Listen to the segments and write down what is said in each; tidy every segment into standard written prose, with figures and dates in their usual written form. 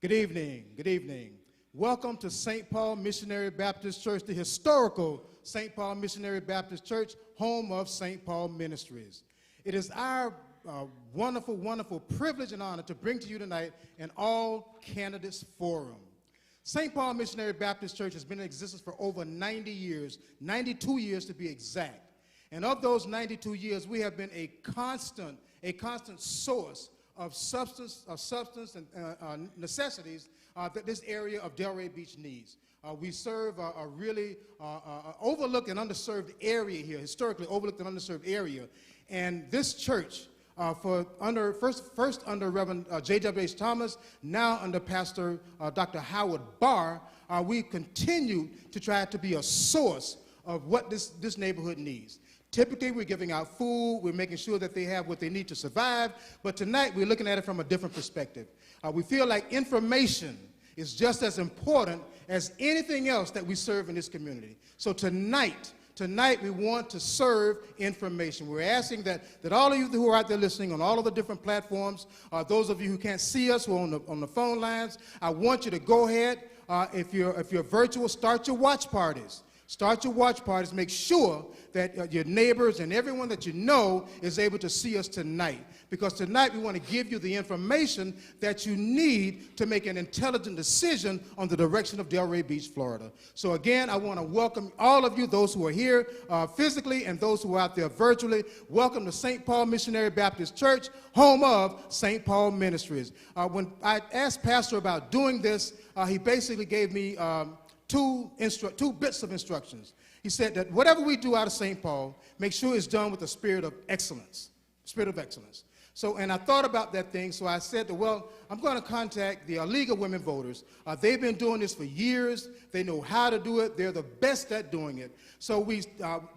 Good evening. Good evening. Welcome to St. Paul Missionary Baptist Church, the historical St. Paul Missionary Baptist Church, home of St. Paul Ministries. It is our wonderful, wonderful privilege and honor to bring to you tonight an All Candidates Forum. St. Paul Missionary Baptist Church has been in existence for over 90 years, 92 years to be exact. And of those 92 years, we have been a constant source of substance and necessities that this area of Delray Beach needs. We serve a really overlooked and underserved area here, historically overlooked and underserved area. And this church, first under Reverend J.W.H. Thomas, now under Pastor Dr. Howard Barr, we continue to try to be a source of what this neighborhood needs. Typically, we're giving out food, we're making sure that they have what they need to survive, but tonight we're looking at it from a different perspective. We feel like information is just as important as anything else that we serve in this community. So tonight we want to serve information. We're asking that all of you who are out there listening on all of the different platforms, those of you who can't see us who are on the phone lines, I want you to go ahead, if you're virtual, start your watch parties. Start your watch parties. Make sure that your neighbors and everyone that you know is able to see us tonight. Because tonight we want to give you the information that you need to make an intelligent decision on the direction of Delray Beach, Florida. So again, I want to welcome all of you, those who are here physically and those who are out there virtually. Welcome to St. Paul Missionary Baptist Church, home of St. Paul Ministries. When I asked Pastor about doing this, he basically gave me two bits of instructions. He said that whatever we do out of St. Paul, make sure it's done with a spirit of excellence. So, and I thought about that thing, so I said that, well, I'm going to contact the League of Women Voters. They've been doing this for years. They know how to do it. They're the best at doing it. So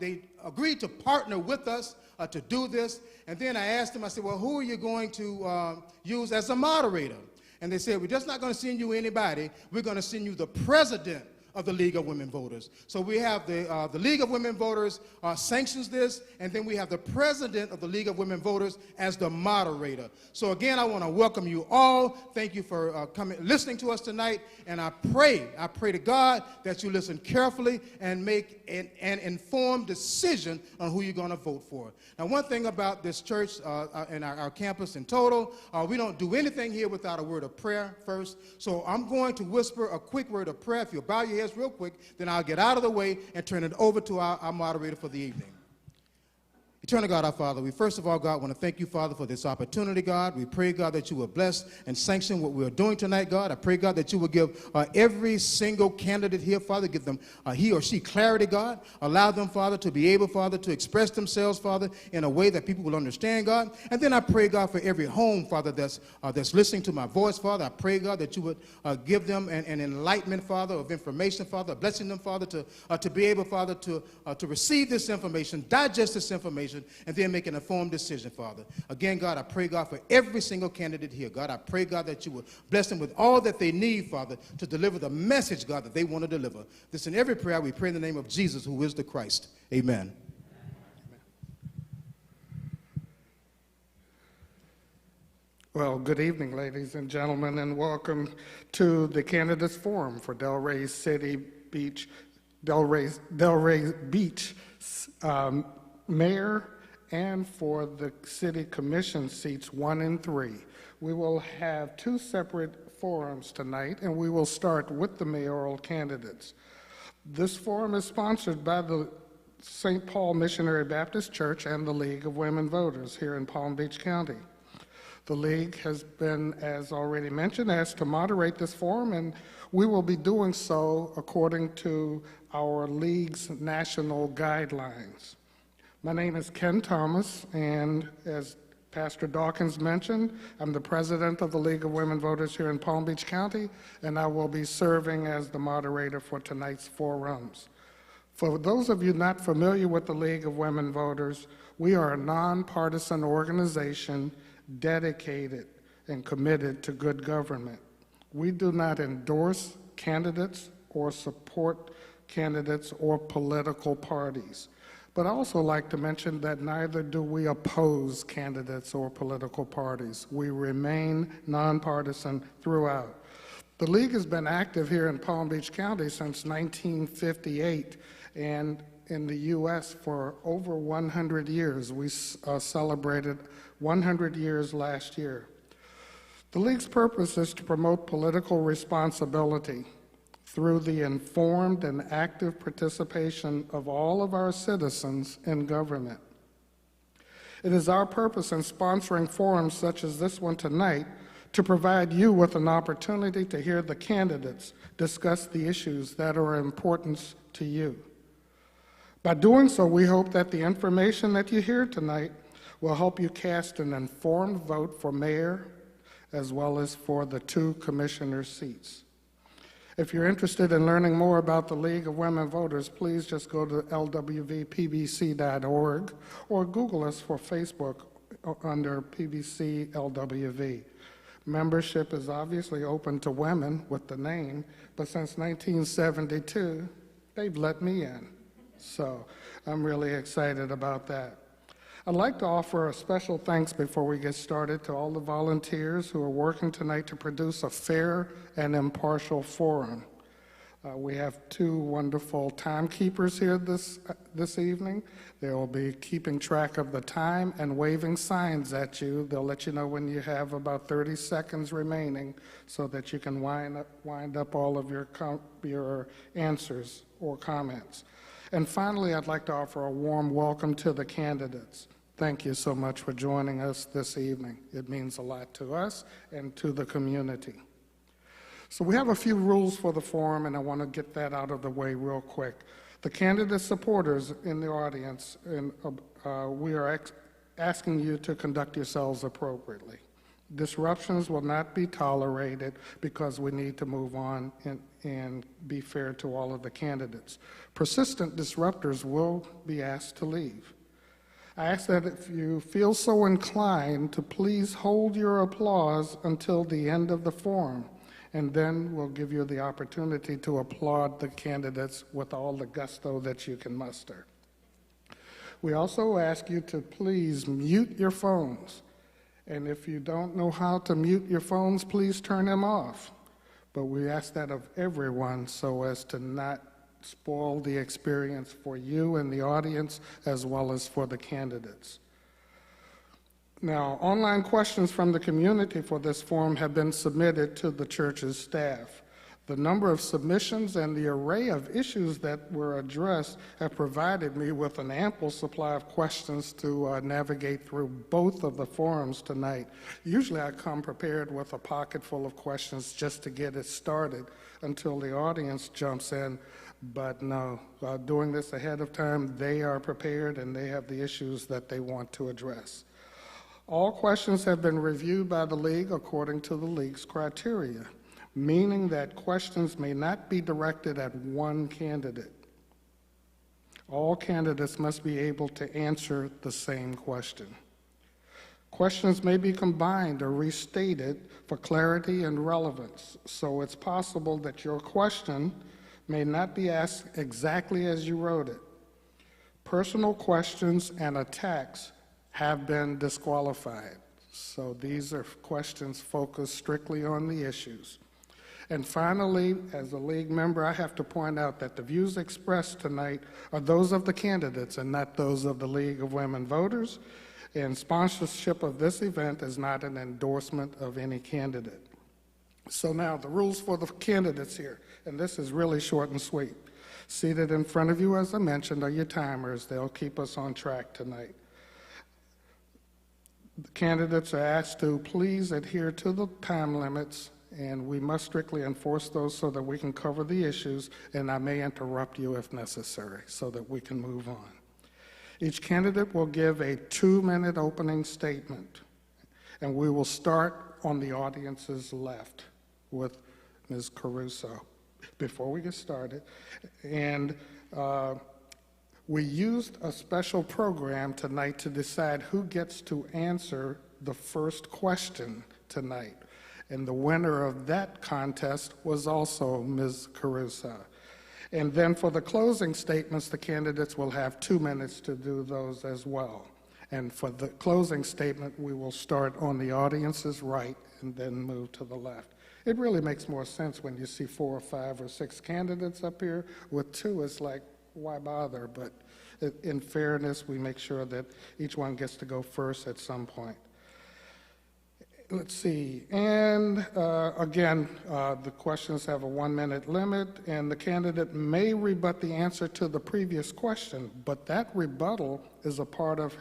they agreed to partner with us to do this. And then I asked them, I said, well, who are you going to use as a moderator? And they said, we're just not going to send you anybody. We're going to send you the president of the League of Women Voters. So we have the League of Women Voters sanctions this, and then we have the president of the League of Women Voters as the moderator. So again, I want to welcome you all. Thank you for listening to us tonight, and I pray to God that you listen carefully and make an informed decision on who you're going to vote for. Now, one thing about this church and our campus in total, we don't do anything here without a word of prayer first. So I'm going to whisper a quick word of prayer. If you'll bow your heads real quick, then I'll get out of the way and turn it over to our moderator for the evening. Eternal God, our Father, we first of all, God, want to thank you, Father, for this opportunity, God. We pray, God, that you will bless and sanction what we're doing tonight, God. I pray, God, that you will give every single candidate here, Father, give them he or she clarity, God. Allow them, Father, to be able, Father, to express themselves, Father, in a way that people will understand, God. And then I pray, God, for every home, Father, that's listening to my voice, Father. I pray, God, that you would give them an enlightenment, Father, of information, Father, blessing them, Father, to be able, Father, to receive this information, digest this information, and then make an informed decision, Father. Again, God, I pray, God, for every single candidate here. God, I pray, God, that you would bless them with all that they need, Father, to deliver the message, God, that they want to deliver. This in every prayer we pray in the name of Jesus, who is the Christ. Amen. Well, good evening, ladies and gentlemen, and welcome to the Candidates Forum for Delray Beach Mayor and for the City Commission seats 1 and 3. We will have two separate forums tonight, and we will start with the mayoral candidates. This forum is sponsored by the St. Paul Missionary Baptist Church and the League of Women Voters here in Palm Beach County. The League has been, as already mentioned, asked to moderate this forum, and we will be doing so according to our League's national guidelines. My name is Ken Thomas, and as Pastor Dawkins mentioned, I'm the president of the League of Women Voters here in Palm Beach County, and I will be serving as the moderator for tonight's forums. For those of you not familiar with the League of Women Voters, we are a nonpartisan organization dedicated and committed to good government. We do not endorse candidates or support candidates or political parties. But I also like to mention that neither do we oppose candidates or political parties. We remain nonpartisan throughout. The League has been active here in Palm Beach County since 1958, and in the U.S. for over 100 years. We celebrated 100 years last year. The League's purpose is to promote political responsibility through the informed and active participation of all of our citizens in government. It is our purpose in sponsoring forums such as this one tonight to provide you with an opportunity to hear the candidates discuss the issues that are of importance to you. By doing so, we hope that the information that you hear tonight will help you cast an informed vote for mayor as well as for the 2 commissioner seats. If you're interested in learning more about the League of Women Voters, please just go to lwvpbc.org or Google us for Facebook under PBC LWV. Membership is obviously open to women with the name, but since 1972, they've let me in. So I'm really excited about that. I'd like to offer a special thanks before we get started to all the volunteers who are working tonight to produce a fair and impartial forum. We have 2 wonderful timekeepers here this evening. They will be keeping track of the time and waving signs at you. They'll let you know when you have about 30 seconds remaining so that you can wind up all of your answers or comments. And finally, I'd like to offer a warm welcome to the candidates. Thank you so much for joining us this evening. It means a lot to us and to the community. So we have a few rules for the forum, and I want to get that out of the way real quick. The candidate supporters in the audience, and we are asking you to conduct yourselves appropriately. Disruptions will not be tolerated because we need to move on and be fair to all of the candidates. Persistent disruptors will be asked to leave. I ask that if you feel so inclined to please hold your applause until the end of the forum, and then we'll give you the opportunity to applaud the candidates with all the gusto that you can muster. We also ask you to please mute your phones. And if you don't know how to mute your phones, please turn them off. But we ask that of everyone so as to not spoil the experience for you and the audience as well as for the candidates. Now, online questions from the community for this forum have been submitted to the church's staff. The number of submissions and the array of issues that were addressed have provided me with an ample supply of questions to navigate through both of the forums tonight. Usually I come prepared with a pocket full of questions just to get it started until the audience jumps in, but no, doing this ahead of time, they are prepared and they have the issues that they want to address. All questions have been reviewed by the League according to the League's criteria, meaning that questions may not be directed at one candidate. All candidates must be able to answer the same question. Questions may be combined or restated for clarity and relevance, so it's possible that your question may not be asked exactly as you wrote it. Personal questions and attacks have been disqualified, so these are questions focused strictly on the issues. And finally, as a League member, I have to point out that the views expressed tonight are those of the candidates and not those of the League of Women Voters, and sponsorship of this event is not an endorsement of any candidate. So now, the rules for the candidates here, and this is really short and sweet. Seated in front of you, as I mentioned, are your timers. They'll keep us on track tonight. The candidates are asked to please adhere to the time limits, and we must strictly enforce those so that we can cover the issues, and I may interrupt you if necessary so that we can move on. Each candidate will give a 2-minute opening statement, and we will start on the audience's left with Ms. Caruso before we get started. And we used a special program tonight to decide who gets to answer the first question tonight. And the winner of that contest was also Ms. Caruso. And then for the closing statements, the candidates will have 2 minutes to do those as well. And for the closing statement, we will start on the audience's right and then move to the left. It really makes more sense when you see 4 or 5 or 6 candidates up here. With 2, it's like, why bother? But in fairness, we make sure that each one gets to go first at some point. Let's see, and again, the questions have a 1-minute limit, and the candidate may rebut the answer to the previous question, but that rebuttal is a part of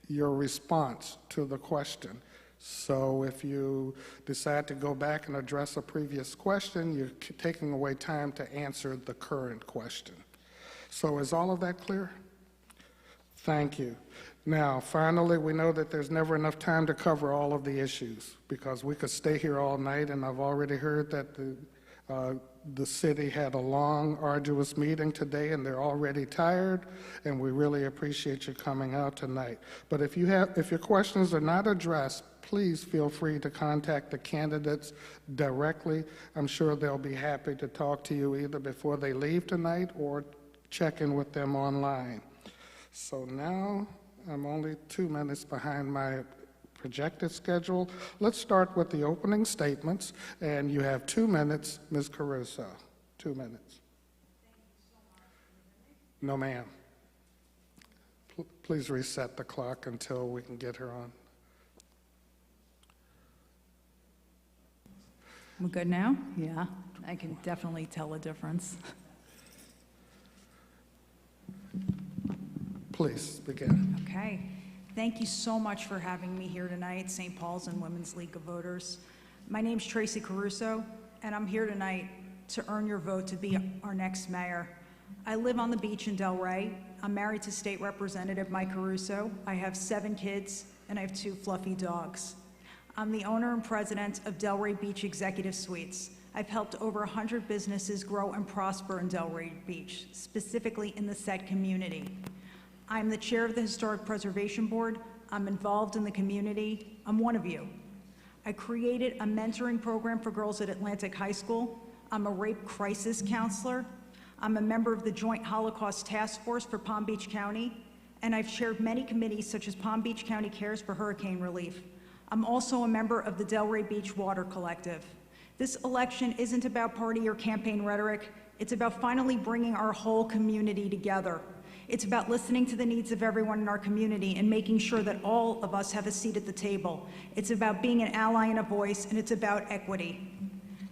your response to the question. So if you decide to go back and address a previous question, you're taking away time to answer the current question. So is all of that clear? Thank you. Now, finally, we know that there's never enough time to cover all of the issues because we could stay here all night, and I've already heard that the city had a long, arduous meeting today, and they're already tired, and we really appreciate you coming out tonight. But if your questions are not addressed, please feel free to contact the candidates directly. I'm sure they'll be happy to talk to you either before they leave tonight or check in with them online. So now, I'm only 2 minutes behind my projected schedule. Let's start with the opening statements, and you have 2 minutes, Ms. Caruso. 2 minutes. No, ma'am. Please reset the clock until we can get her on. We're good now? Yeah, I can definitely tell a difference. Please begin. Okay. Thank you so much for having me here tonight, St. Paul's and Women's League of Voters. My name's Tracy Caruso, and I'm here tonight to earn your vote to be our next mayor. I live on the beach in Delray. I'm married to State Representative Mike Caruso. I have 7 kids, and I have 2 fluffy dogs. I'm the owner and president of Delray Beach Executive Suites. I've helped over 100 businesses grow and prosper in Delray Beach, specifically in the Set community. I'm the chair of the Historic Preservation Board. I'm involved in the community. I'm one of you. I created a mentoring program for girls at Atlantic High School. I'm a rape crisis counselor. I'm a member of the Joint Holocaust Task Force for Palm Beach County, and I've chaired many committees such as Palm Beach County Cares for Hurricane Relief. I'm also a member of the Delray Beach Water Collective. This election isn't about party or campaign rhetoric. It's about finally bringing our whole community together. It's about listening to the needs of everyone in our community and making sure that all of us have a seat at the table. It's about being an ally and a voice, and it's about equity.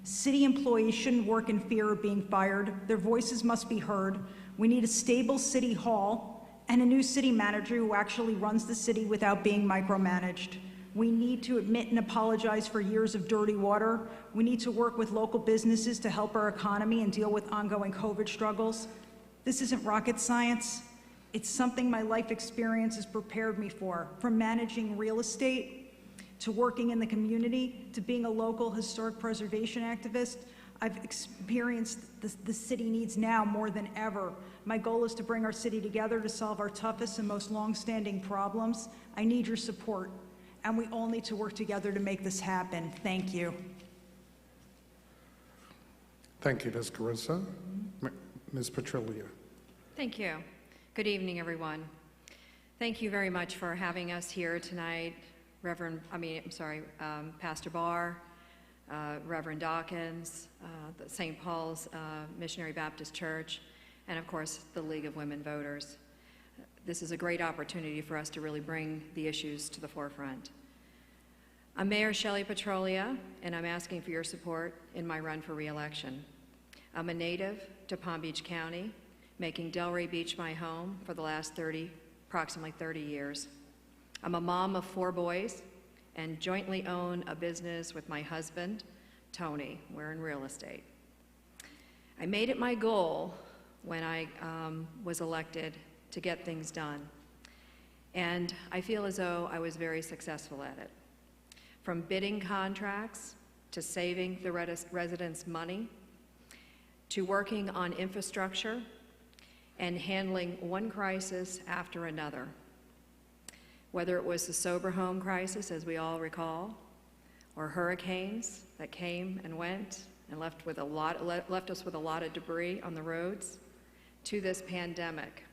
City employees shouldn't work in fear of being fired. Their voices must be heard. We need a stable city hall and a new city manager who actually runs the city without being micromanaged. We need to admit and apologize for years of dirty water. We need to work with local businesses to help our economy and deal with ongoing COVID struggles. This isn't rocket science. It's something my life experience has prepared me for, from managing real estate to working in the community to being a local historic preservation activist. I've experienced the city needs now more than ever. My goal is to bring our city together to solve our toughest and most long-standing problems. I need your support, and we all need to work together to make this happen. Thank you. Thank you, Ms. Caruso. Ms. Petrillo. Thank you. Good evening, everyone. Thank you very much for having us here tonight, Pastor Barr, Reverend Dawkins, the St. Paul's Missionary Baptist Church, and of course, the League of Women Voters. This is a great opportunity for us to really bring the issues to the forefront. I'm Mayor Shelley Petrolia, and I'm asking for your support in my run for re-election. I'm a native to Palm Beach County, making Delray Beach my home for the last approximately 30 years. I'm a mom of 4 boys and jointly own a business with my husband, Tony. We're in real estate. I made it my goal when I was elected to get things done, and I feel as though I was very successful at it. From bidding contracts to saving the residents' money, to working on infrastructure and handling one crisis after another. Whether it was the sober home crisis, as we all recall, or hurricanes that came and went and left us with a lot of debris on the roads, to this pandemic,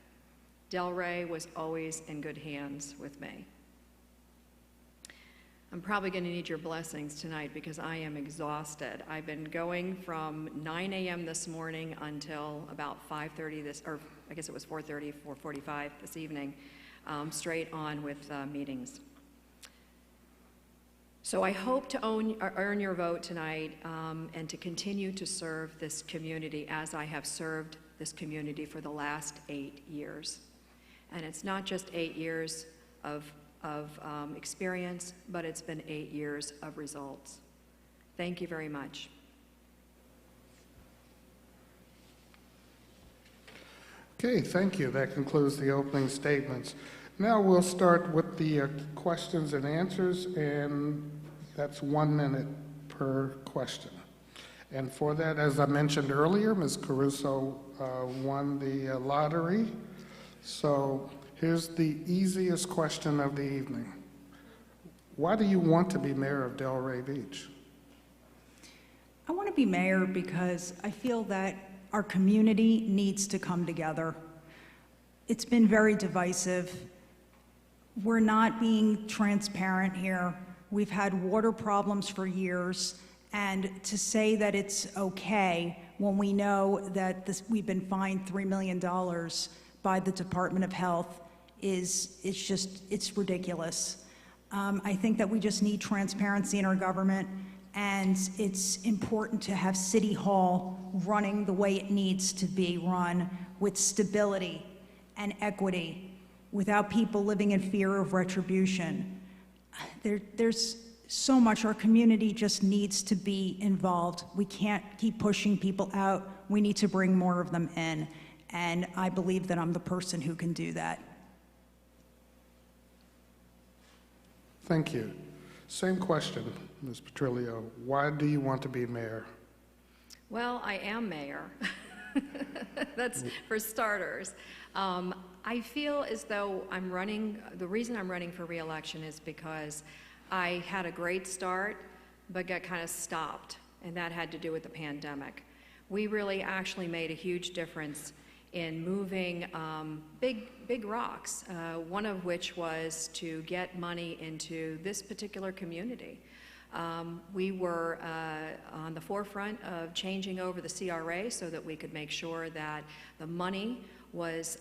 Delray was always in good hands with me. I'm probably going to need your blessings tonight because I am exhausted. I've been going from 9 a.m. this morning until about 5:30 or I guess it was 4:30, 4:45 this evening, straight on with meetings. So I hope to earn your vote tonight and to continue to serve this community as I have served this community for the last 8 years. And it's not just 8 years of experience, but it's been 8 years of results. Thank you very much. Okay, thank you. That concludes the opening statements. Now we'll start with the questions and answers, and that's 1 minute per question. And for that, as I mentioned earlier, Ms. Caruso won the lottery. So here's the easiest question of the evening. Why do you want to be mayor of Delray Beach? I want to be mayor because I feel that our community needs to come together. It's been very divisive. We're not being transparent here. We've had water problems for years, and to say that it's okay when we know that we've been fined $3 million by the Department of Health it's ridiculous. I think that we just need transparency in our government, and it's important to have City Hall running the way it needs to be run, with stability and equity, without people living in fear of retribution. There's so much. Our community just needs to be involved. We can't keep pushing people out. We need to bring more of them in, and I believe that I'm the person who can do that. Thank you. Same question, Ms. Petrillo. Why do you want to be mayor? Well, I am mayor. That's for starters. I feel as though the reason I'm running for re-election is because I had a great start, but got kind of stopped, and that had to do with the pandemic. We really actually made a huge difference in moving big rocks, one of which was to get money into this particular community. We were on the forefront of changing over the CRA so that we could make sure that the money was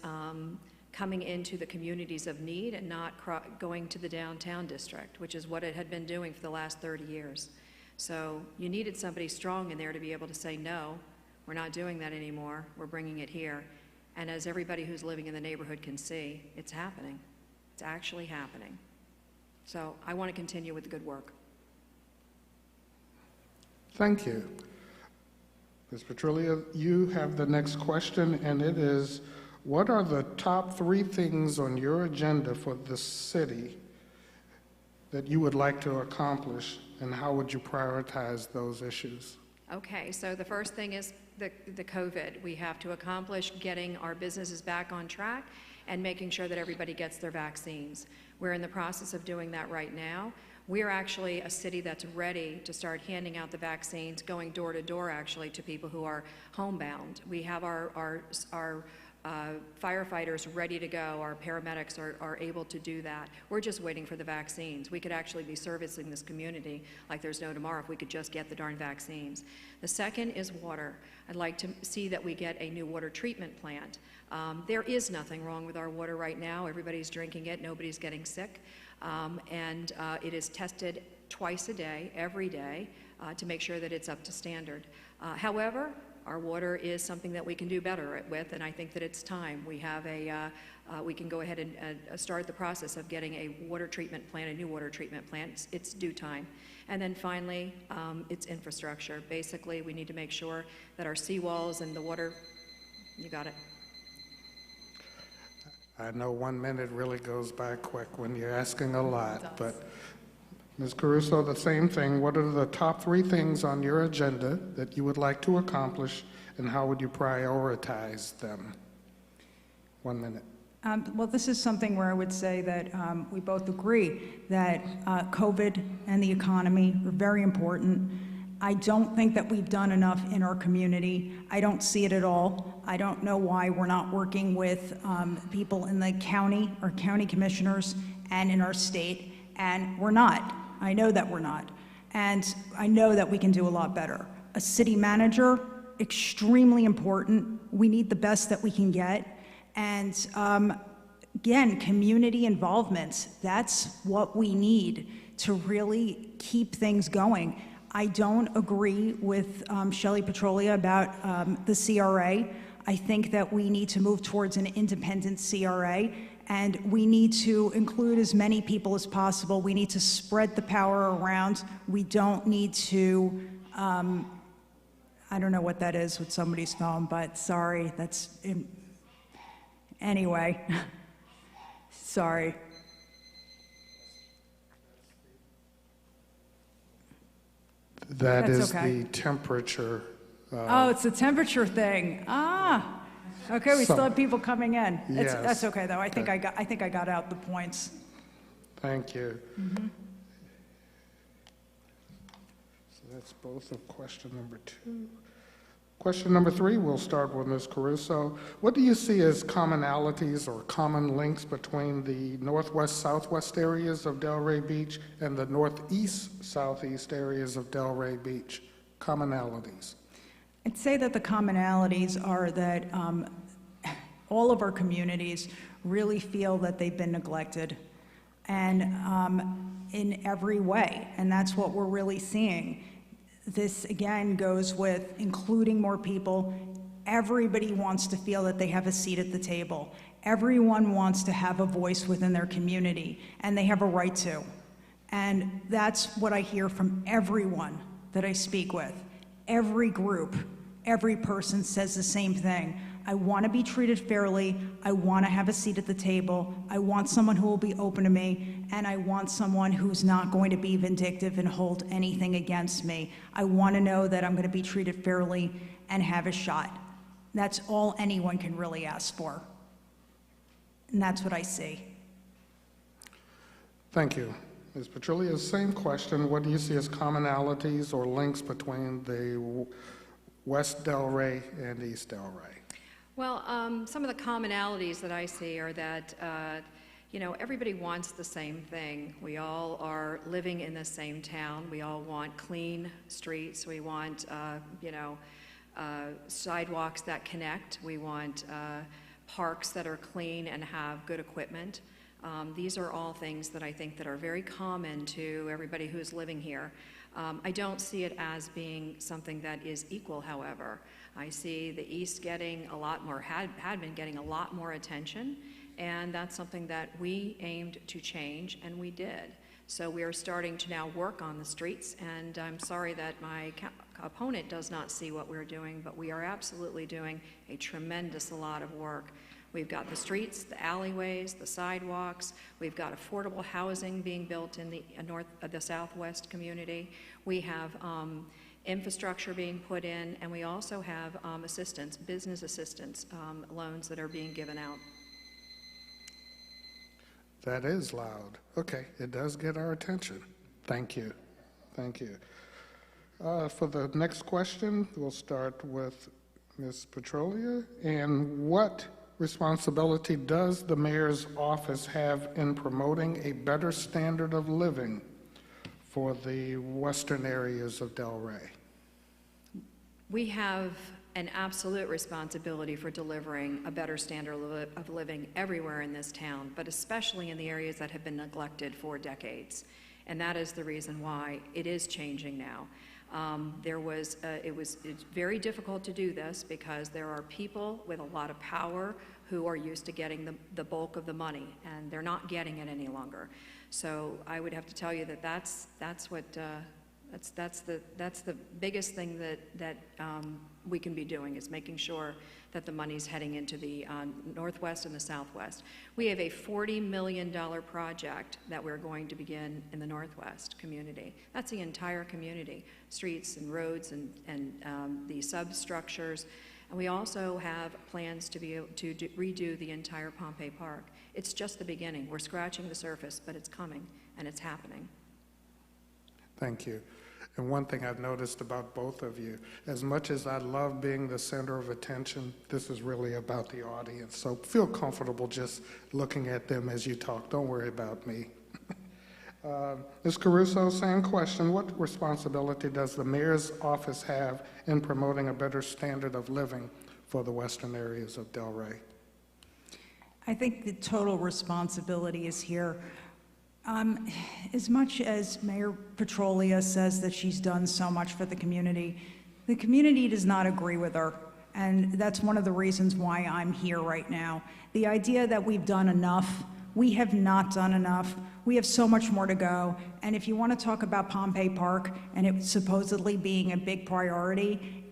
coming into the communities of need and not going to the downtown district, which is what it had been doing for the last 30 years. So you needed somebody strong in there to be able to say, no, we're not doing that anymore, we're bringing it here. And as everybody who's living in the neighborhood can see, it's happening. It's actually happening. So I want to continue with the good work. Thank you. Ms. Petrillo, you have the next question, and it is, what are the top 3 things on your agenda for the city that you would like to accomplish, and how would you prioritize those issues? Okay, so the first thing is the COVID. We have to accomplish getting our businesses back on track and making sure that everybody gets their vaccines. We're in the process of doing that right now. We're actually a city that's ready to start handing out the vaccines, going door to door actually to people who are homebound. We have our firefighters ready to go. Our paramedics are able to do that. We're just waiting for the vaccines. We could actually be servicing this community like there's no tomorrow if we could just get the darn vaccines. The second is water. I'd like to see that we get a new water treatment plant. There is nothing wrong with our water right now. Everybody's drinking it. Nobody's getting sick. And it is tested twice a day, every day, to make sure that it's up to standard. However, our water is something that we can do better with, and I think that it's time. We have we can go ahead and start the process of getting a water treatment plant, a new water treatment plant. It's due time. And then finally, it's infrastructure. Basically, we need to make sure that our seawalls and the water, you got it. I know 1 minute really goes by quick when you're asking a lot, but Ms. Caruso, the same thing. What are the top 3 things on your agenda that you would like to accomplish, and how would you prioritize them? 1 minute. Well, this is something where I would say that we both agree that COVID and the economy are very important. I don't think that we've done enough in our community. I don't see it at all. I don't know why we're not working with people in the county or county commissioners and in our state, and we're not. I know that we're not. And I know that we can do a lot better. A city manager, extremely important. We need the best that we can get. And again, community involvement, that's what we need to really keep things going. I don't agree with Shelley Petrolia about the CRA. I think that we need to move towards an independent CRA, and we need to include as many people as possible. We need to spread the power around. We don't need to, I don't know what that is with somebody's phone, but sorry, anyway, sorry. That That's is okay. the temperature. Oh, it's the temperature thing. Ah, okay. We still have people coming in. Yes. That's okay though. I think I got out the points. Thank you. So that's both of question number 2. Question number 3, we'll start with Ms. Caruso. What do you see as commonalities or common links between the northwest-southwest areas of Delray Beach and the northeast-southeast areas of Delray Beach? Commonalities. I'd say that the commonalities are that all of our communities really feel that they've been neglected, and in every way, and that's what we're really seeing. This, again, goes with including more people. Everybody wants to feel that they have a seat at the table. Everyone wants to have a voice within their community, and they have a right to. And that's what I hear from everyone that I speak with. Every group, every person says the same thing. I want to be treated fairly. I want to have a seat at the table. I want someone who will be open to me, and I want someone who's not going to be vindictive and hold anything against me. I want to know that I'm going to be treated fairly and have a shot. That's all anyone can really ask for. And that's what I see. Thank you. Ms. Petrolia, same question. What do you see as commonalities or links between the West Delray and East Delray? Well, some of the commonalities that I see are that, everybody wants the same thing. We all are living in the same town. We all want clean streets. We want, sidewalks that connect. We want parks that are clean and have good equipment. These are all things that I think that are very common to everybody who's living here. I don't see it as being something that is equal, however. I see the East getting a lot more, had been getting a lot more attention, and that's something that we aimed to change, and we did. So we are starting to now work on the streets, and I'm sorry that my opponent does not see what we're doing, but we are absolutely doing a tremendous lot of work. We've got the streets, the alleyways, the sidewalks. We've got affordable housing being built in the southwest community. We have infrastructure being put in, and we also have assistance, business assistance loans that are being given out. That is loud. Okay, it does get our attention. Thank you. Thank you. For the next question, we'll start with Ms. Petrolia. And what responsibility does the mayor's office have in promoting a better standard of living for the western areas of Delray? We have an absolute responsibility for delivering a better standard of living everywhere in this town, but especially in the areas that have been neglected for decades. And that is the reason why it is changing now. It's very difficult to do this because there are people with a lot of power who are used to getting the bulk of the money, and they're not getting it any longer. So I would have to tell you that that's the biggest thing that we can be doing, is making sure that the money's heading into the northwest and the southwest. We have a $40 million project that we're going to begin in the northwest community. That's the entire community, streets and roads and the substructures. And we also have plans to be able to redo the entire Pompey Park. It's just the beginning. We're scratching the surface, but it's coming and it's happening. Thank you. And one thing I've noticed about both of you, as much as I love being the center of attention, this is really about the audience. So feel comfortable just looking at them as you talk. Don't worry about me. Ms. Caruso, same question. What responsibility does the mayor's office have in promoting a better standard of living for the western areas of Delray? I think the total responsibility is here. As much as Mayor Petrolia says that she's done so much for the community does not agree with her. And that's one of the reasons why I'm here right now. The idea that we've done enough, we have not done enough. We have so much more to go. And if you want to talk about Pompey Park and it supposedly being a big priority,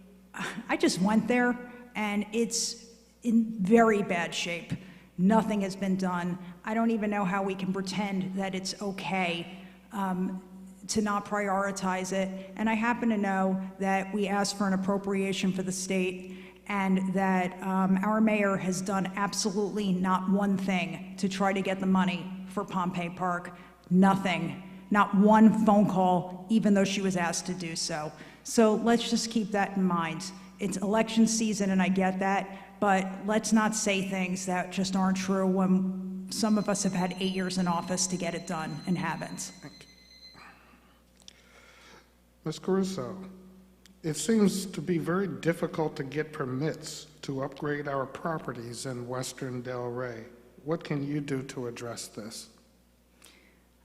I just went there and it's in very bad shape. Nothing has been done. I don't even know how we can pretend that it's okay to not prioritize it. And I happen to know that we asked for an appropriation for the state and that our mayor has done absolutely not one thing to try to get the money for Pompey Park. Nothing. Not one phone call, even though she was asked to do so. So let's just keep that in mind. It's election season and I get that, but let's not say things that just aren't true when some of us have had 8 years in office to get it done and haven't. Ms. Caruso, it seems to be very difficult to get permits to upgrade our properties in western Delray. What can you do to address this?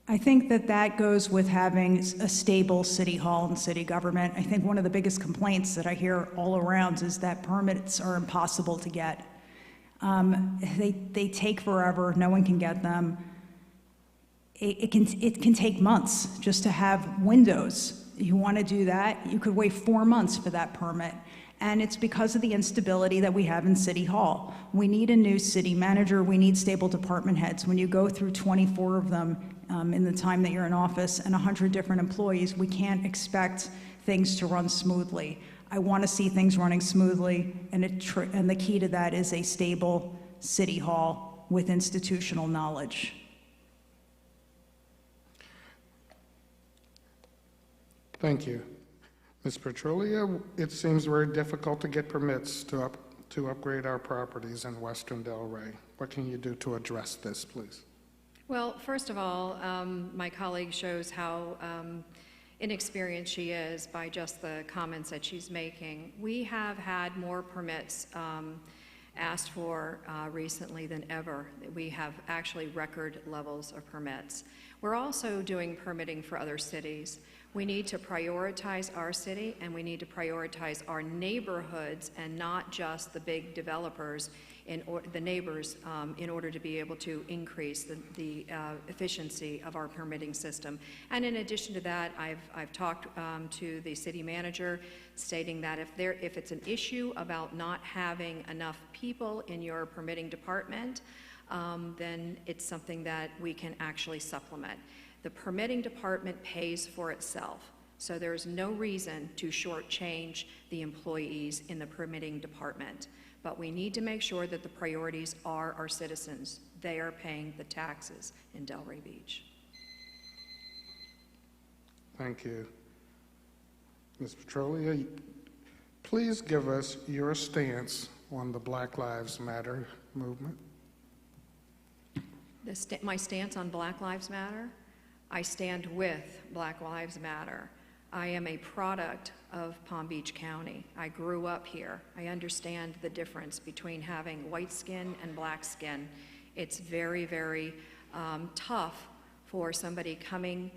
I think that goes with having a stable city hall and city government. I think one of the biggest complaints that I hear all around is that permits are impossible to get. They take forever, no one can get them. It can take months just to have windows. You want to do that, you could wait 4 months for that permit. And it's because of the instability that we have in City Hall. We need a new city manager, we need stable department heads. When you go through 24 of them in the time that you're in office and 100 different employees, we can't expect things to run smoothly. I want to see things running smoothly, and the key to that is a stable City Hall with institutional knowledge. Thank you. Ms. Petrolia, it seems very difficult to get permits to upgrade our properties in western Delray. What can you do to address this, please? Well, first of all, my colleague shows how inexperienced she is by just the comments that she's making. We have had more permits asked for recently than ever. We have actually record levels of permits. We're also doing permitting for other cities. We need to prioritize our city and we need to prioritize our neighborhoods and not just the big developers, the neighbors, in order to be able to increase the efficiency of our permitting system. And in addition to that, I've talked to the city manager stating that if it's an issue about not having enough people in your permitting department, then it's something that we can actually supplement. The permitting department pays for itself, so there's no reason to shortchange the employees in the permitting department. But we need to make sure that the priorities are our citizens. They are paying the taxes in Delray Beach. Thank you. Ms. Petrolia, please give us your stance on the Black Lives Matter movement. My stance on Black Lives Matter? I stand with Black Lives Matter. I am a product of Palm Beach County. I grew up here. I understand the difference between having white skin and black skin. It's very, very tough for somebody coming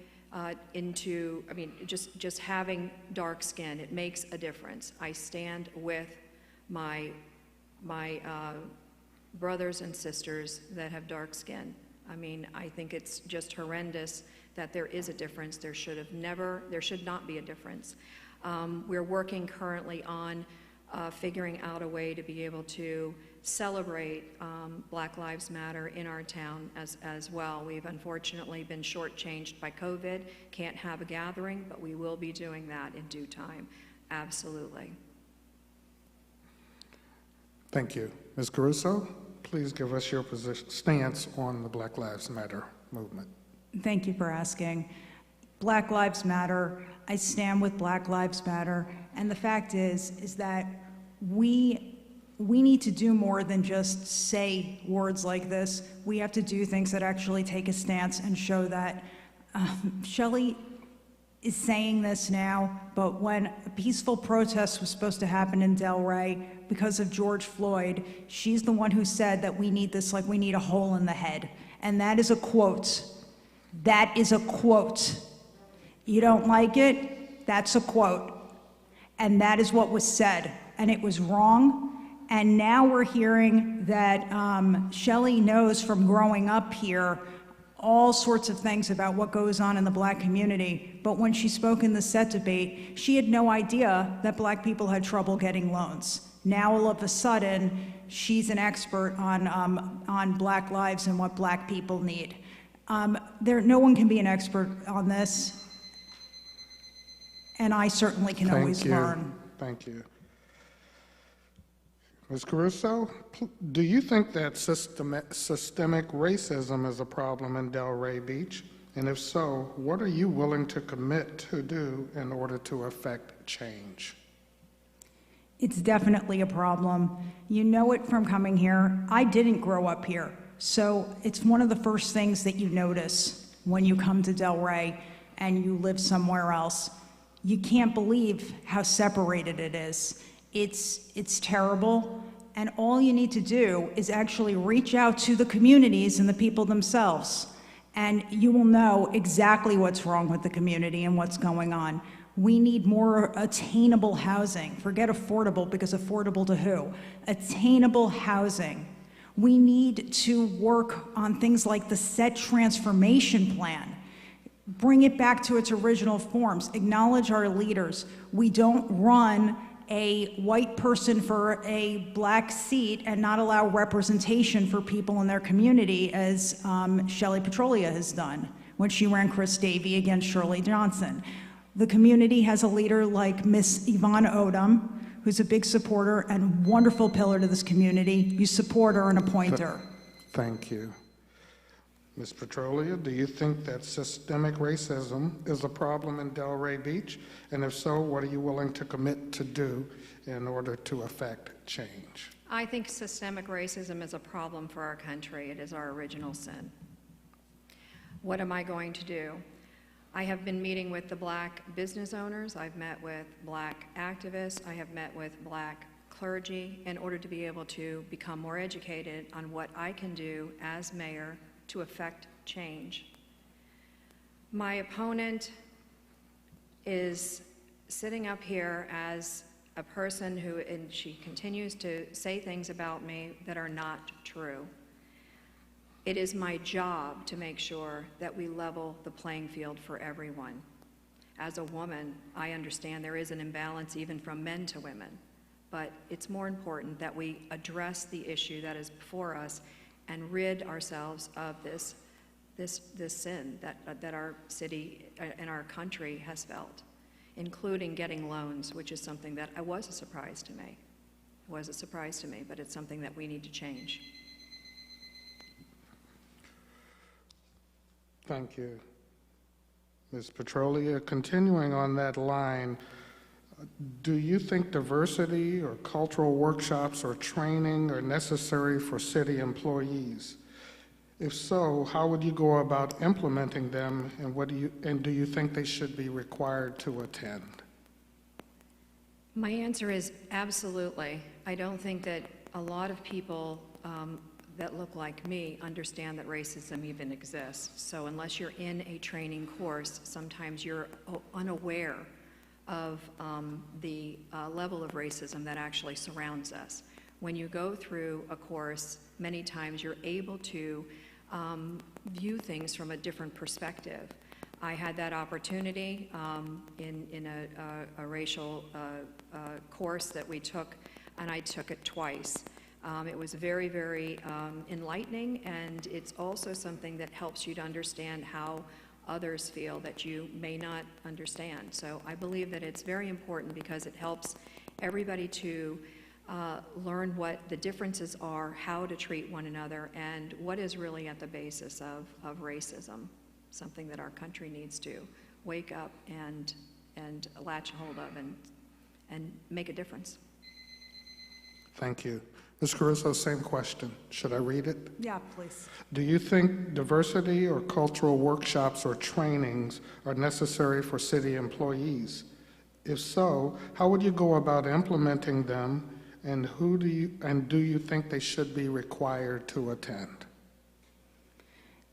into, I mean, just having dark skin. It makes a difference. I stand with my brothers and sisters that have dark skin. I mean, I think it's just horrendous that there is a difference. There should not be a difference. We're working currently on figuring out a way to be able to celebrate Black Lives Matter in our town as well. We've unfortunately been shortchanged by COVID, can't have a gathering, but we will be doing that in due time, absolutely. Thank you. Ms. Caruso, please give us your stance on the Black Lives Matter movement. Thank you for asking. Black Lives Matter, I stand with Black Lives Matter, and the fact is that we need to do more than just say words like this. We have to do things that actually take a stance and show that Shelley is saying this now, but when a peaceful protest was supposed to happen in Delray because of George Floyd, she's the one who said that we need this like we need a hole in the head. And that is a quote. That is a quote. You don't like it? That's a quote. And that is what was said. And it was wrong. And now we're hearing that Shelley knows from growing up here all sorts of things about what goes on in the black community. But when she spoke in the Set debate, she had no idea that black people had trouble getting loans. Now all of a sudden, she's an expert on black lives and what black people need. No one can be an expert on this, and I certainly can always learn. Thank you. Ms. Caruso, do you think that systemic racism is a problem in Delray Beach? And if so, what are you willing to commit to do in order to affect change? It's definitely a problem. You know it from coming here. I didn't grow up here, so it's one of the first things that you notice when you come to Delray and you live somewhere else. You can't believe how separated it is. It's terrible, and all you need to do is actually reach out to the communities and the people themselves, and you will know exactly what's wrong with the community and what's going on. We need more attainable housing. Forget affordable, because affordable to who? Attainable housing. We need to work on things like the SET transformation plan. Bring it back to its original forms. Acknowledge our leaders. We don't run a white person for a black seat and not allow representation for people in their community, as Shelley Petrolia has done when she ran Chris Davey against Shirley Johnson. The community has a leader like Miss Yvonne Odom, who's a big supporter and wonderful pillar to this community. You support her and appoint her. Thank you. Ms. Petrolia, do you think that systemic racism is a problem in Delray Beach? And if so, what are you willing to commit to do in order to affect change? I think systemic racism is a problem for our country. It is our original sin. What am I going to do? I have been meeting with the black business owners. I've met with black activists. I have met with black clergy in order to be able to become more educated on what I can do as mayor to affect change. My opponent is sitting up here as a person who, and she continues to say things about me that are not true. It is my job to make sure that we level the playing field for everyone. As a woman, I understand there is an imbalance even from men to women, but it's more important that we address the issue that is before us and rid ourselves of this sin that our city and our country has felt, including getting loans, which is something that was a surprise to me. It was a surprise to me, but it's something that we need to change. Thank you. Ms. Petrolia, continuing on that line, do you think diversity or cultural workshops or training are necessary for city employees? If so, how would you go about implementing them, and do you think they should be required to attend? My answer is absolutely. I don't think that a lot of people that look like me understand that racism even exists. So unless you're in a training course, sometimes you're unaware of the level of racism that actually surrounds us. When you go through a course, many times you're able to view things from a different perspective. I had that opportunity in a racial course that we took, and I took it twice. It was very, very enlightening, and it's also something that helps you to understand how others feel that you may not understand. So I believe that it's very important because it helps everybody to learn what the differences are, how to treat one another, and what is really at the basis of racism, something that our country needs to wake up and latch hold of and make a difference. Thank you. Ms. Caruso, same question. Should I read it? Yeah, please. Do you think diversity or cultural workshops or trainings are necessary for city employees? If so, how would you go about implementing them, and do you think they should be required to attend?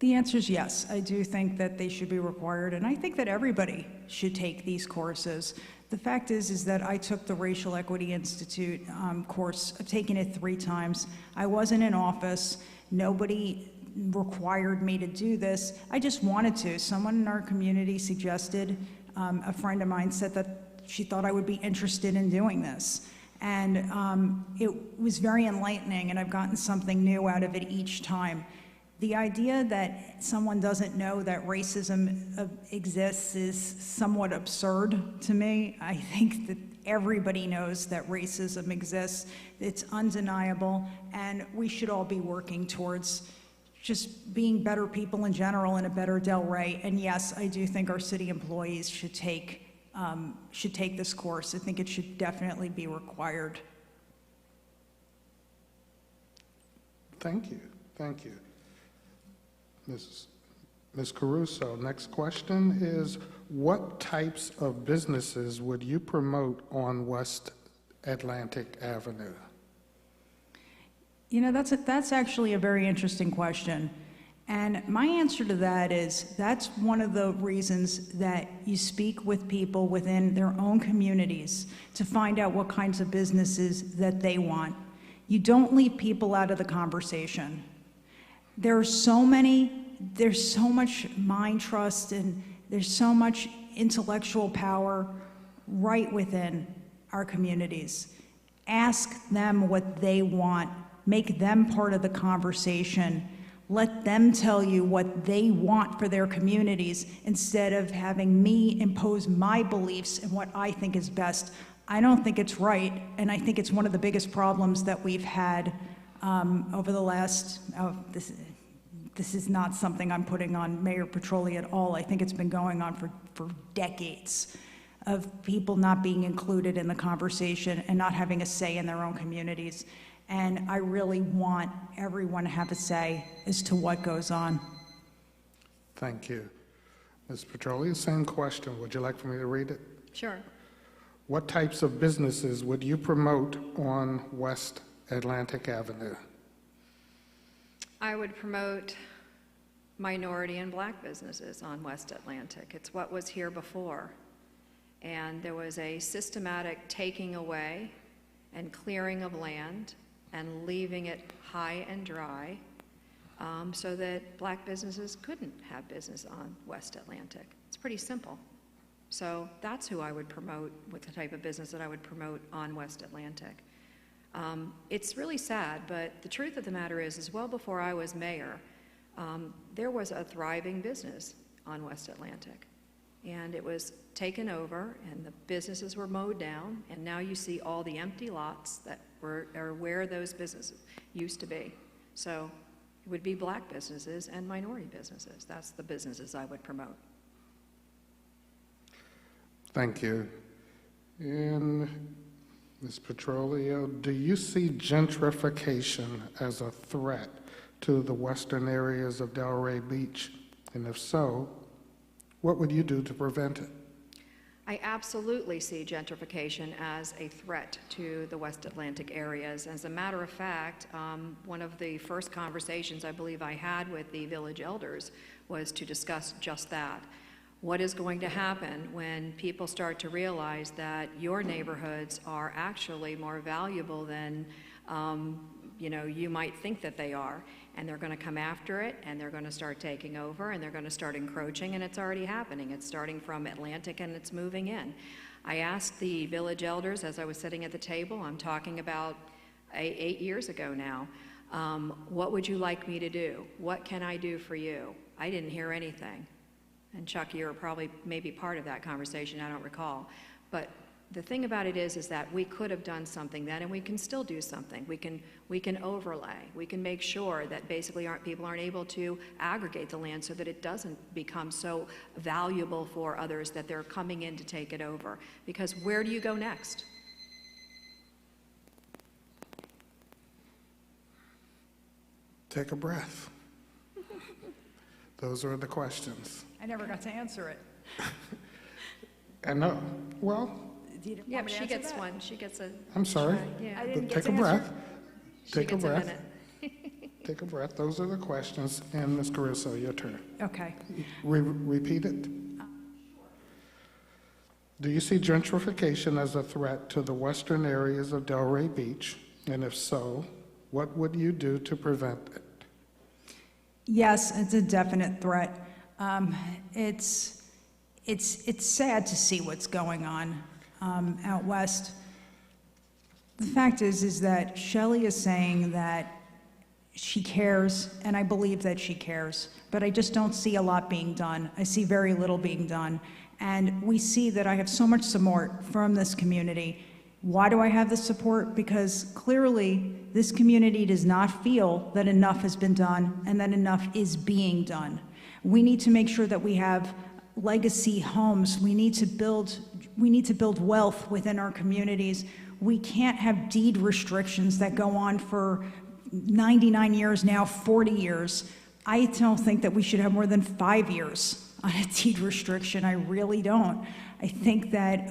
The answer is yes. I do think that they should be required, and I think that everybody should take these courses. The fact is that I took the Racial Equity Institute course. I've taken it 3 times. I wasn't in office. Nobody required me to do this. I just wanted to. Someone in our community suggested, a friend of mine said that she thought I would be interested in doing this. And it was very enlightening, and I've gotten something new out of it each time. The idea that someone doesn't know that racism exists is somewhat absurd to me. I think that everybody knows that racism exists. It's undeniable, and we should all be working towards just being better people in general and a better Delray. And yes, I do think our city employees should take this course. I think it should definitely be required. Thank you. Thank you. Ms. Caruso, next question is, what types of businesses would you promote on West Atlantic Avenue? You know, that's actually a very interesting question. And my answer to that is that's one of the reasons that you speak with people within their own communities to find out what kinds of businesses that they want. You don't leave people out of the conversation. There's so much mind trust, and there's so much intellectual power right within our communities. Ask them what they want. Make them part of the conversation. Let them tell you what they want for their communities instead of having me impose my beliefs and what I think is best. I don't think it's right, and I think it's one of the biggest problems that we've had over the last, this is not something I'm putting on Mayor Petroli at all. I think it's been going on for decades of people not being included in the conversation and not having a say in their own communities. And I really want everyone to have a say as to what goes on. Thank you. Ms. Petroli, same question. Would you like for me to read it? Sure. What types of businesses would you promote on West Atlantic Avenue? I would promote minority and black businesses on West Atlantic. It's what was here before. And there was a systematic taking away and clearing of land and leaving it high and dry so that black businesses couldn't have business on West Atlantic. It's pretty simple. So that's who I would promote with the type of business that I would promote on West Atlantic. It's really sad, but the truth of the matter is well before I was mayor, there was a thriving business on West Atlantic. And it was taken over, and the businesses were mowed down, and now you see all the empty lots that are where those businesses used to be. So it would be black businesses and minority businesses. That's the businesses I would promote. Thank you. And Ms. Petrolio, do you see gentrification as a threat to the western areas of Delray Beach? And if so, what would you do to prevent it? I absolutely see gentrification as a threat to the West Atlantic areas. As a matter of fact, one of the first conversations I believe I had with the village elders was to discuss just that. What is going to happen when people start to realize that your neighborhoods are actually more valuable than you might think that they are, and they're going to come after it, and they're going to start taking over, and they're going to start encroaching, and it's already happening. It's starting from Atlantic, and it's moving in. I asked the village elders as I was sitting at the table, I'm talking about 8 years ago now, what would you like me to do? What can I do for you? I didn't hear anything. And Chuck, you're probably maybe part of that conversation, I don't recall. But the thing about it is that we could have done something then, and we can still do something. We can overlay. We can make sure that basically people aren't able to aggregate the land so that it doesn't become so valuable for others that they're coming in to take it over. Because where do you go next? take a breath. Those are the questions. I never got to answer it. And well, Do you want Yep, me to she answer gets that? one. She gets a. I'm sorry. Yeah. I didn't get Take to a answer breath. She Take a gets breath. minute. Take a breath. Those are the questions. And Ms. Caruso, your turn. Okay. Repeat it. Do you see gentrification as a threat to the western areas of Delray Beach? And if so, what would you do to prevent it? Yes, it's a definite threat. It's sad to see what's going on out west. The fact is that Shelley is saying that she cares, and I believe that she cares, but I just don't see a lot being done. I see very little being done. And we see that I have so much support from this community. Why do I have this support? Because clearly this community does not feel that enough has been done and that enough is being done. We need to make sure that we have legacy homes. We need to build wealth within our communities. We can't have deed restrictions that go on for 99 years now, 40 years. I don't think that we should have more than 5 years on a deed restriction. I really don't. I think that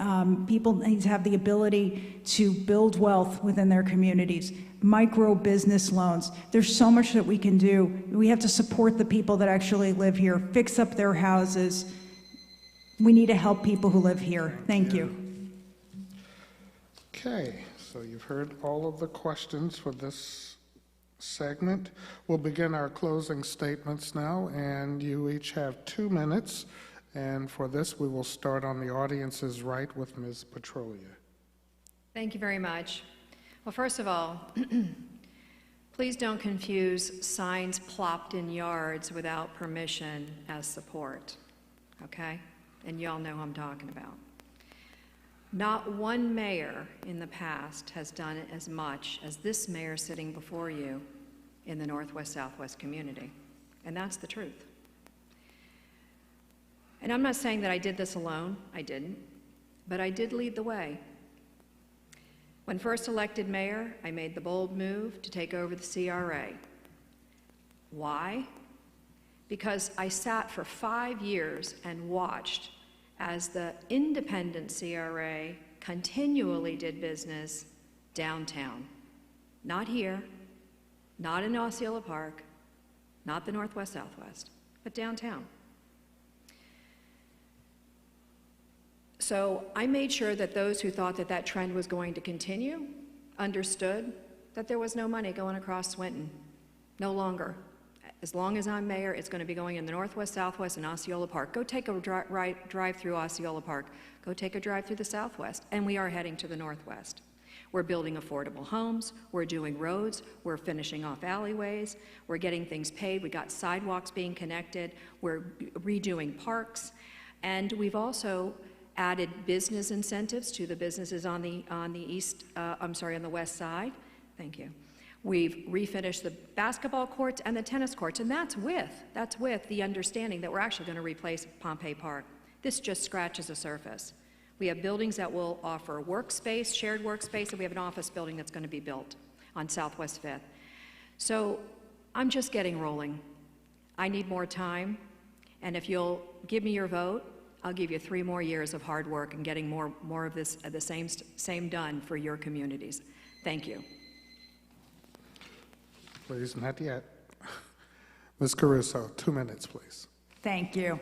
people need to have the ability to build wealth within their communities. Micro business loans. There's so much that we can do. We have to support the people that actually live here, fix up their houses. We need to help people who live here. Thank you. Okay, so you've heard all of the questions for this segment. We'll begin our closing statements now, and you each have 2 minutes. And for this, we will start on the audience's right with Ms. Petrolia. Thank you very much. Well, first of all, please don't confuse signs plopped in yards without permission as support, okay? And y'all know who I'm talking about. Not one mayor in the past has done as much as this mayor sitting before you in the Northwest Southwest community, and that's the truth. And I'm not saying that I did this alone, I didn't, but I did lead the way. When first elected mayor, I made the bold move to take over the CRA. Why? Because I sat for 5 years and watched as the independent CRA continually did business downtown. Not here, not in Osceola Park, not the Northwest Southwest, but downtown. So I made sure that those who thought that that trend was going to continue understood that there was no money going across Swinton. No longer. As long as I'm mayor, it's going to be going in the Northwest, Southwest, and Osceola Park. Go take a drive through Osceola Park. Go take a drive through the Southwest. And we are heading to the Northwest. We're building affordable homes. We're doing roads. We're finishing off alleyways. We're getting things paved. We got sidewalks being connected. We're redoing parks. And we've also added business incentives to the businesses on the west side. Thank you. We've refinished the basketball courts and the tennis courts, and that's with the understanding that we're actually going to replace Pompey Park. This just scratches the surface. We have buildings that will offer workspace, shared workspace, and we have an office building that's going to be built on Southwest 5th. So I'm just getting rolling. I need more time, and if you'll give me your vote, I'll give you 3 more years of hard work and getting more of this, the same done for your communities. Thank you. Please, not yet. Ms. Caruso, 2 minutes, please. Thank you.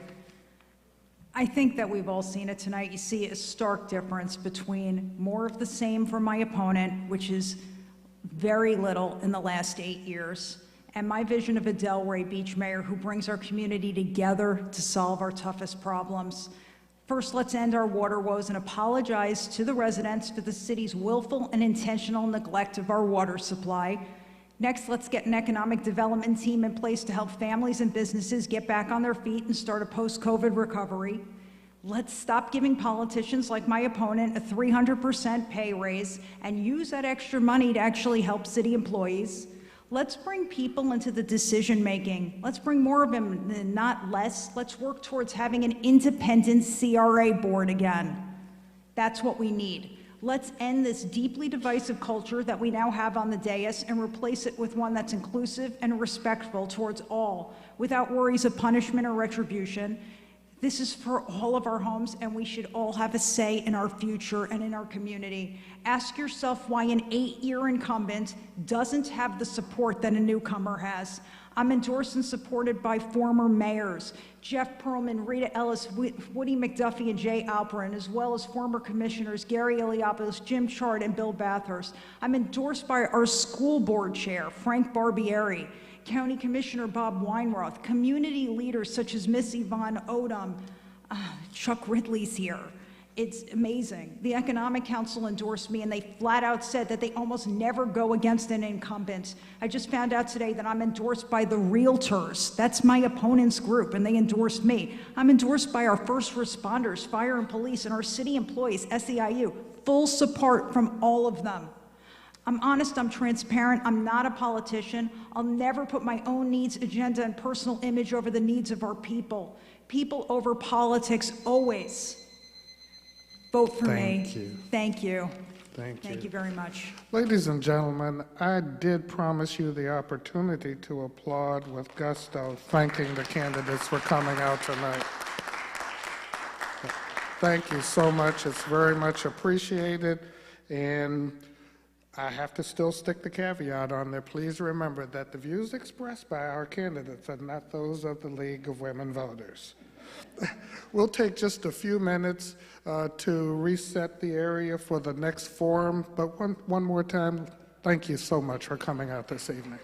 I think that we've all seen it tonight. You see a stark difference between more of the same from my opponent, which is very little in the last 8 years, and my vision of a Delray Beach mayor who brings our community together to solve our toughest problems. First, let's end our water woes and apologize to the residents for the city's willful and intentional neglect of our water supply. Next, let's get an economic development team in place to help families and businesses get back on their feet and start a post-COVID recovery. Let's stop giving politicians like my opponent a 300% pay raise and use that extra money to actually help city employees. Let's bring people into the decision-making. Let's bring more of them, not less. Let's work towards having an independent CRA board again. That's what we need. Let's end this deeply divisive culture that we now have on the dais and replace it with one that's inclusive and respectful towards all, without worries of punishment or retribution. This is for all of our homes, and we should all have a say in our future and in our community. Ask yourself why an 8-year incumbent doesn't have the support that a newcomer has. I'm endorsed and supported by former mayors, Jeff Pearlman, Rita Ellis, Woody McDuffie, and Jay Alperin, as well as former commissioners Gary Eliopoulos, Jim Chard, and Bill Bathurst. I'm endorsed by our school board chair, Frank Barbieri, County Commissioner Bob Weinroth, community leaders such as Miss Yvonne Odom, Chuck Ridley's here. It's amazing. The Economic Council endorsed me, and they flat out said that they almost never go against an incumbent. I just found out today that I'm endorsed by the Realtors. That's my opponent's group, and they endorsed me. I'm endorsed by our first responders, fire and police, and our city employees, SEIU. Full support from all of them. I'm honest, I'm transparent, I'm not a politician. I'll never put my own needs, agenda, and personal image over the needs of our people. People over politics, always. Vote for me. Thank you. Thank you. Thank you. Thank you very much. Ladies and gentlemen, I did promise you the opportunity to applaud with gusto, thanking the candidates for coming out tonight. Thank you so much. It's very much appreciated. And I have to still stick the caveat on there. Please remember that the views expressed by our candidates are not those of the League of Women Voters. We'll take just a few minutes to reset the area for the next forum, but one more time, thank you so much for coming out this evening.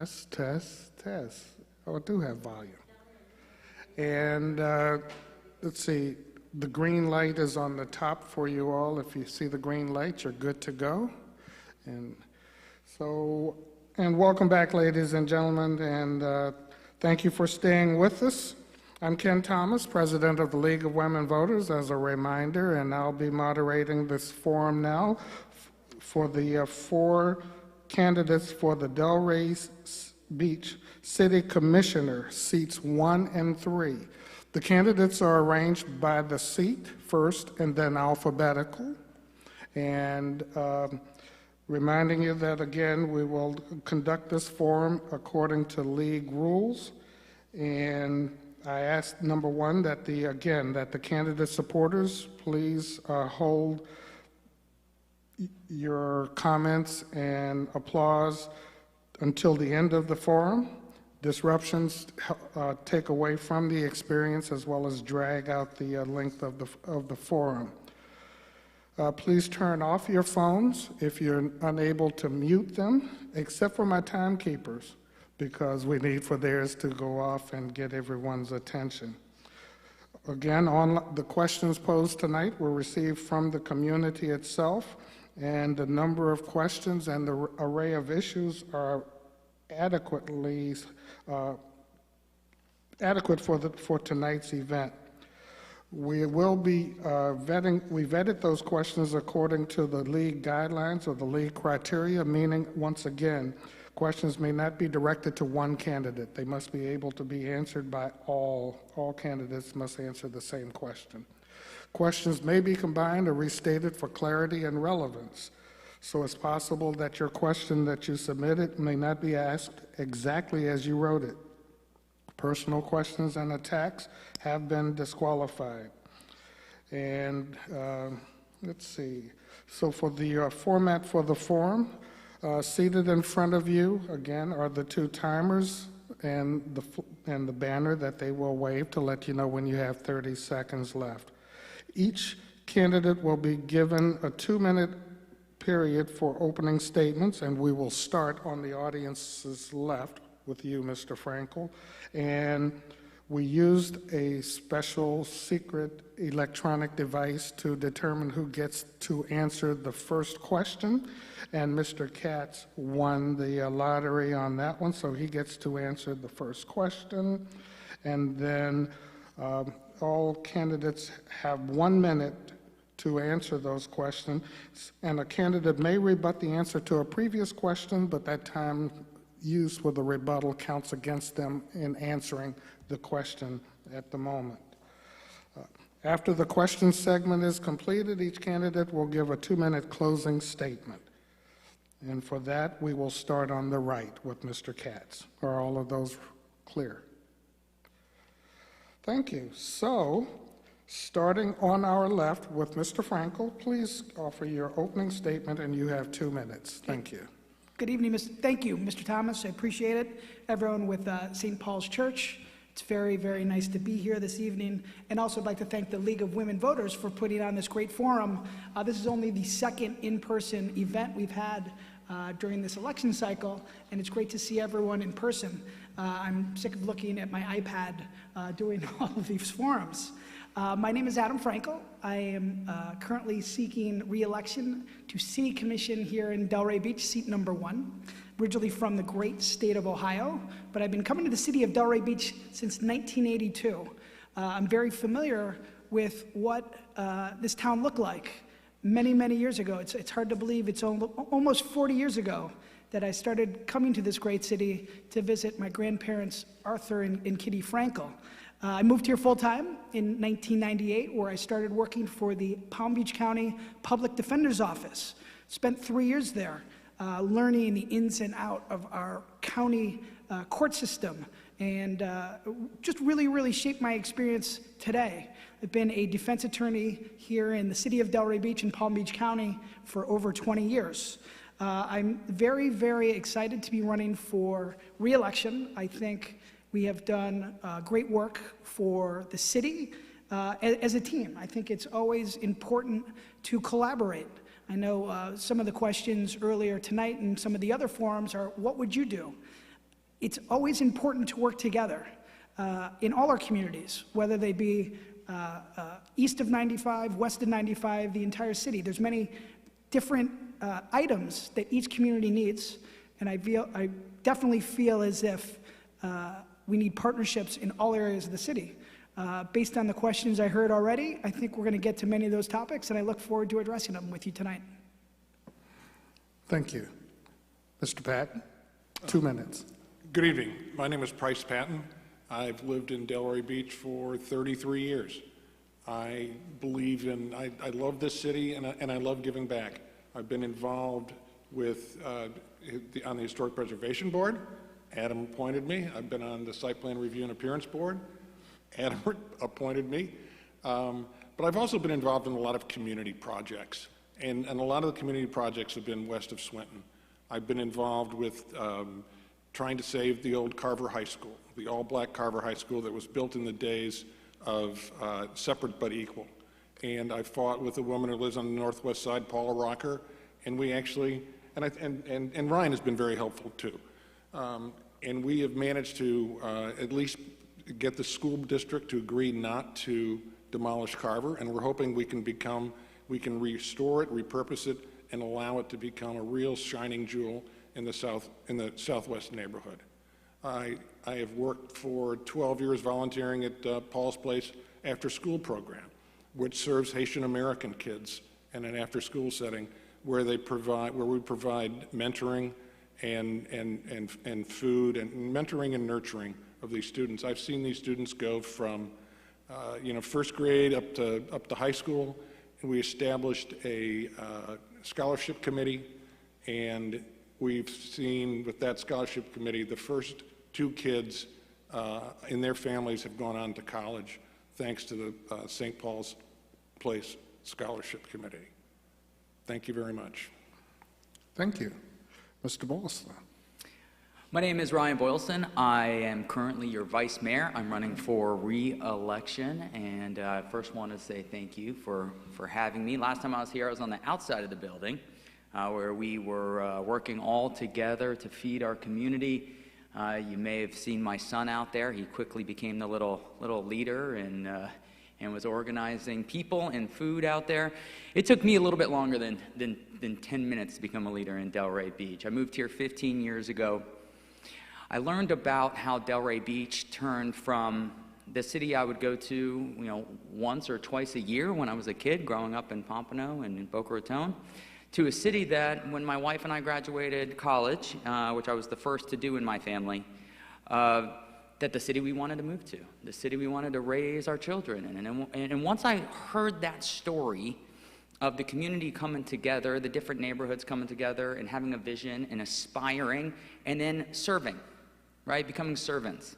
Test, test, test. Oh, I do have volume. And let's see, the green light is on the top for you all. If you see the green light, you're good to go. And so, and welcome back, ladies and gentlemen, and thank you for staying with us. I'm Ken Thomas, President of the League of Women Voters, as a reminder, and I'll be moderating this forum now for the 4 candidates for the Delray Beach City Commissioner, seats 1 and 3. The candidates are arranged by the seat first and then alphabetical. And reminding you that, again, we will conduct this forum according to league rules. And I ask, number one, that the candidate supporters please hold your comments and applause until the end of the forum. Disruptions take away from the experience as well as drag out the length of the forum. Please turn off your phones if you're unable to mute them, except for my timekeepers, because we need for theirs to go off and get everyone's attention. Again, the questions posed tonight were received from the community itself, and the number of questions and the array of issues are adequate for tonight's event. We will be we vetted those questions according to the league guidelines or the league criteria, meaning, once again, questions may not be directed to one candidate. They must be able to be answered by all. All candidates must answer the same question. Questions may be combined or restated for clarity and relevance. So it's possible that your question that you submitted may not be asked exactly as you wrote it. Personal questions and attacks have been disqualified. And let's see. So for the format for the forum, seated in front of you, again, are the 2 timers and the banner that they will wave to let you know when you have 30 seconds left. Each candidate will be given a 2-minute period for opening statements, and we will start on the audience's left with you, Mr. Frankel. And we used a special secret electronic device to determine who gets to answer the first question, and Mr. Katz won the lottery on that one, so he gets to answer the first question. And then all candidates have 1 minute to answer those questions, and a candidate may rebut the answer to a previous question, but that time used for the rebuttal counts against them in answering the question at the moment. After the question segment is completed, each candidate will give a 2-minute closing statement. And for that, we will start on the right with Mr. Katz. Are all of those clear? Thank you. So, starting on our left with Mr. Frankel, please offer your opening statement, and you have 2 minutes. Thank you. Good evening, thank you, Mr. Thomas. I appreciate it. Everyone with St. Paul's Church, it's very, very nice to be here this evening. And also I'd like to thank the League of Women Voters for putting on this great forum. This is only the 2nd in-person event we've had during this election cycle, and it's great to see everyone in person. I'm sick of looking at my iPad doing all of these forums. My name is Adam Frankel. I am currently seeking re-election to City Commission here in Delray Beach, seat number 1. Originally from the great state of Ohio, but I've been coming to the city of Delray Beach since 1982. I'm very familiar with what this town looked like many, many years ago. It's hard to believe it's almost 40 years ago that I started coming to this great city to visit my grandparents, Arthur and Kitty Frankel. I moved here full-time in 1998, where I started working for the Palm Beach County Public Defender's Office. Spent 3 years there, learning the ins and out of our county court system, and just really, really shaped my experience today. I've been a defense attorney here in the city of Delray Beach and Palm Beach County for over 20 years. I'm very, very excited to be running for re-election. I think we have done great work for the city as a team. I think it's always important to collaborate. I know some of the questions earlier tonight and some of the other forums are, what would you do? it's always important to work together in all our communities, whether they be east of 95, west of 95, the entire city. There's many different items that each community needs, and I definitely feel as if we need partnerships in all areas of the city. Based on the questions I heard already, I think we're going to get to many of those topics, and I look forward to addressing them with you tonight. Thank you. Mr. Patton, 2 minutes. Good evening. My name is Price Patton. I've lived in Delray Beach for 33 years. I believe in, I love this city and I love giving back. I've been involved with, on the Historic Preservation Board. Adam appointed me. I've been on the Site Plan Review and Appearance Board. Adam appointed me. But I've also been involved in a lot of community projects. And a lot of the community projects have been west of Swinton. I've been involved with trying to save the old Carver High School, the all-black Carver High School that was built in the days of separate but equal. And I fought with a woman who lives on the northwest side, Paula Rocker, and we actually, and Ryan has been very helpful too. And we have managed to at least get the school district to agree not to demolish Carver, and we're hoping we can restore it, repurpose it, and allow it to become a real shining jewel in the southwest neighborhood. I have worked for 12 years volunteering at Paul's Place after-school program, which serves Haitian American kids in an after-school setting where we provide mentoring and food and mentoring and nurturing of these students. I've seen these students go from first grade up to high school, and we established a scholarship committee, and we've seen with that scholarship committee the first 2 kids in their families have gone on to college thanks to the St. Paul's Place Scholarship Committee. Thank you very much. Thank you. Mr. Boylston. My name is Ryan Boylston. I am currently your vice mayor. I'm running for re-election, and I first want to say thank you for having me. Last time I was here, I was on the outside of the building, where we were working all together to feed our community. You may have seen my son out there. He quickly became the little leader and was organizing people and food out there. It took me a little bit longer than 10 minutes to become a leader in Delray Beach. I moved here 15 years ago. I learned about how Delray Beach turned from the city I would go to, once or twice a year when I was a kid growing up in Pompano and in Boca Raton, to a city that when my wife and I graduated college, which I was the first to do in my family, that the city we wanted to move to, the city we wanted to raise our children in. And once I heard that story of the community coming together, the different neighborhoods coming together and having a vision and aspiring and then serving, right, becoming servants,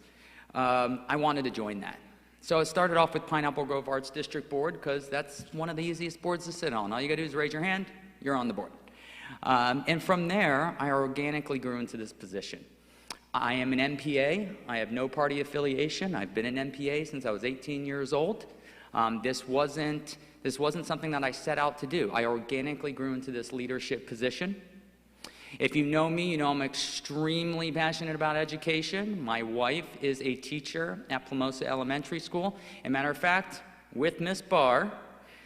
I wanted to join that. So I started off with Pineapple Grove Arts District Board because that's one of the easiest boards to sit on. All you gotta do is raise your hand, you're on the board. And from there, I organically grew into this position. I am an MPA. I have no party affiliation. I've been an MPA since I was 18 years old. This wasn't something that I set out to do. I organically grew into this leadership position. If you know me, you know I'm extremely passionate about education. My wife is a teacher at Plumosa Elementary School. As a matter of fact, with Miss Barr,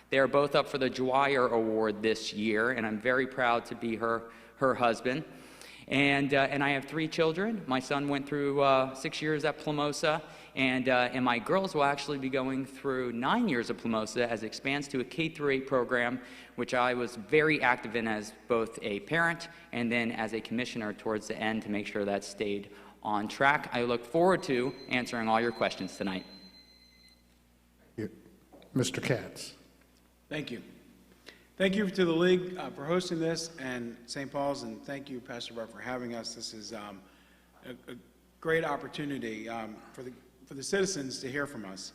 they are both up for the Dwyer Award this year, and I'm very proud to be her husband. And I have 3 children. My son went through 6 years at Plumosa, and my girls will actually be going through 9 years of Plumosa as it expands to a K-8 program, which I was very active in as both a parent and then as a commissioner towards the end to make sure that stayed on track. I look forward to answering all your questions tonight. Mr. Katz. Thank you. Thank you to the League for hosting this, and St. Paul's, and thank you, Pastor Barr, for having us. This is a great opportunity for the citizens to hear from us.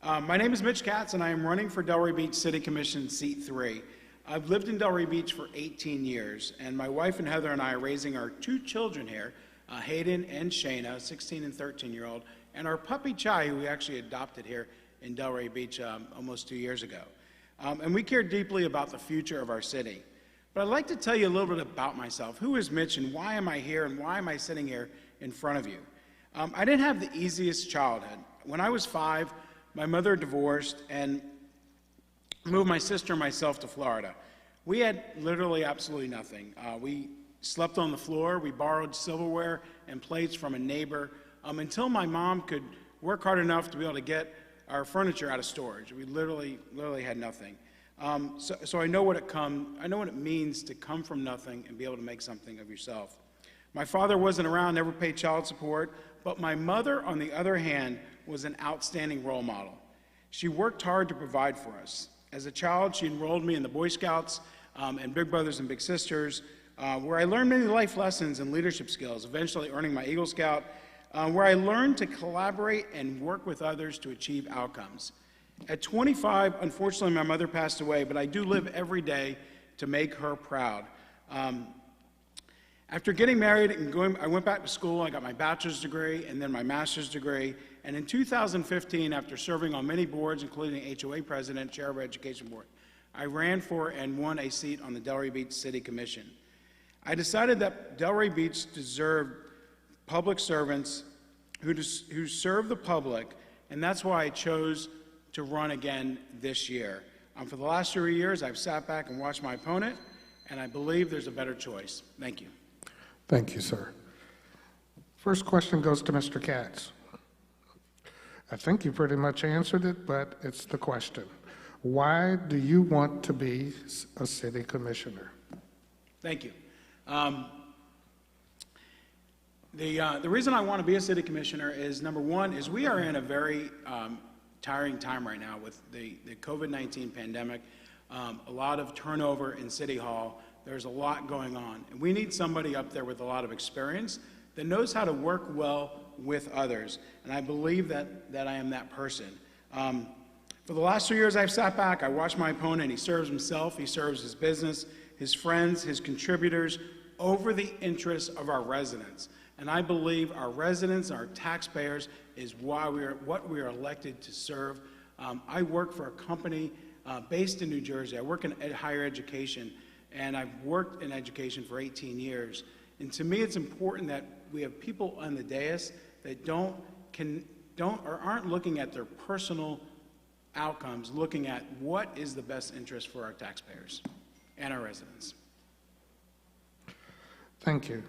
My name is Mitch Katz, and I am running for Delray Beach City Commission Seat 3. I've lived in Delray Beach for 18 years, and my wife and Heather and I are raising our 2 children here, Hayden and Shayna, 16 and 13-year-old, and our puppy Chai, who we actually adopted here in Delray Beach almost 2 years ago. And we care deeply about the future of our city. But I'd like to tell you a little bit about myself. Who is Mitch, and why am I here, and why am I sitting here in front of you. I didn't have the easiest childhood. When I was 5, my mother divorced and moved my sister and myself to Florida. We had literally absolutely nothing. We slept on the floor. We borrowed silverware and plates from a neighbor until my mom could work hard enough to be able to get our furniture out of storage. We literally had nothing. So I know what it means to come from nothing and be able to make something of yourself. My father wasn't around, never paid child support, but my mother, on the other hand, was an outstanding role model. She worked hard to provide for us. As a child, she enrolled me in the Boy Scouts and Big Brothers and Big Sisters, where I learned many life lessons and leadership skills, eventually earning my Eagle Scout, where I learned to collaborate and work with others to achieve outcomes. At 25, unfortunately, my mother passed away, but I do live every day to make her proud. After getting married and I went back to school. I got my bachelor's degree and then my master's degree. And in 2015, after serving on many boards, including HOA president, chair of our education board, I ran for and won a seat on the Delray Beach City Commission. I decided that Delray Beach deserved public servants who serve the public, and that's why I chose to run again this year. For the last 3 years, I've sat back and watched my opponent, and I believe there's a better choice. Thank you. Thank you, sir. First question goes to Mr. Katz. I think you pretty much answered it, but it's the question. Why do you want to be a city commissioner? Thank you. The reason I want to be a city commissioner is, number one, is we are in a very tiring time right now with the COVID-19 pandemic, a lot of turnover in City Hall. There's a lot going on. And we need somebody up there with a lot of experience that knows how to work well with others. And I believe that I am that person. For the last 2 years, I've sat back, I watched my opponent. He serves himself, he serves his business, his friends, his contributors, over the interests of our residents. And I believe our residents, our taxpayers, is what we are elected to serve. I work for a company based in New Jersey. I work in higher education, and I've worked in education for 18 years. And to me, it's important that we have people on the dais that aren't looking at their personal outcomes, looking at what is the best interest for our taxpayers and our residents. Thank you.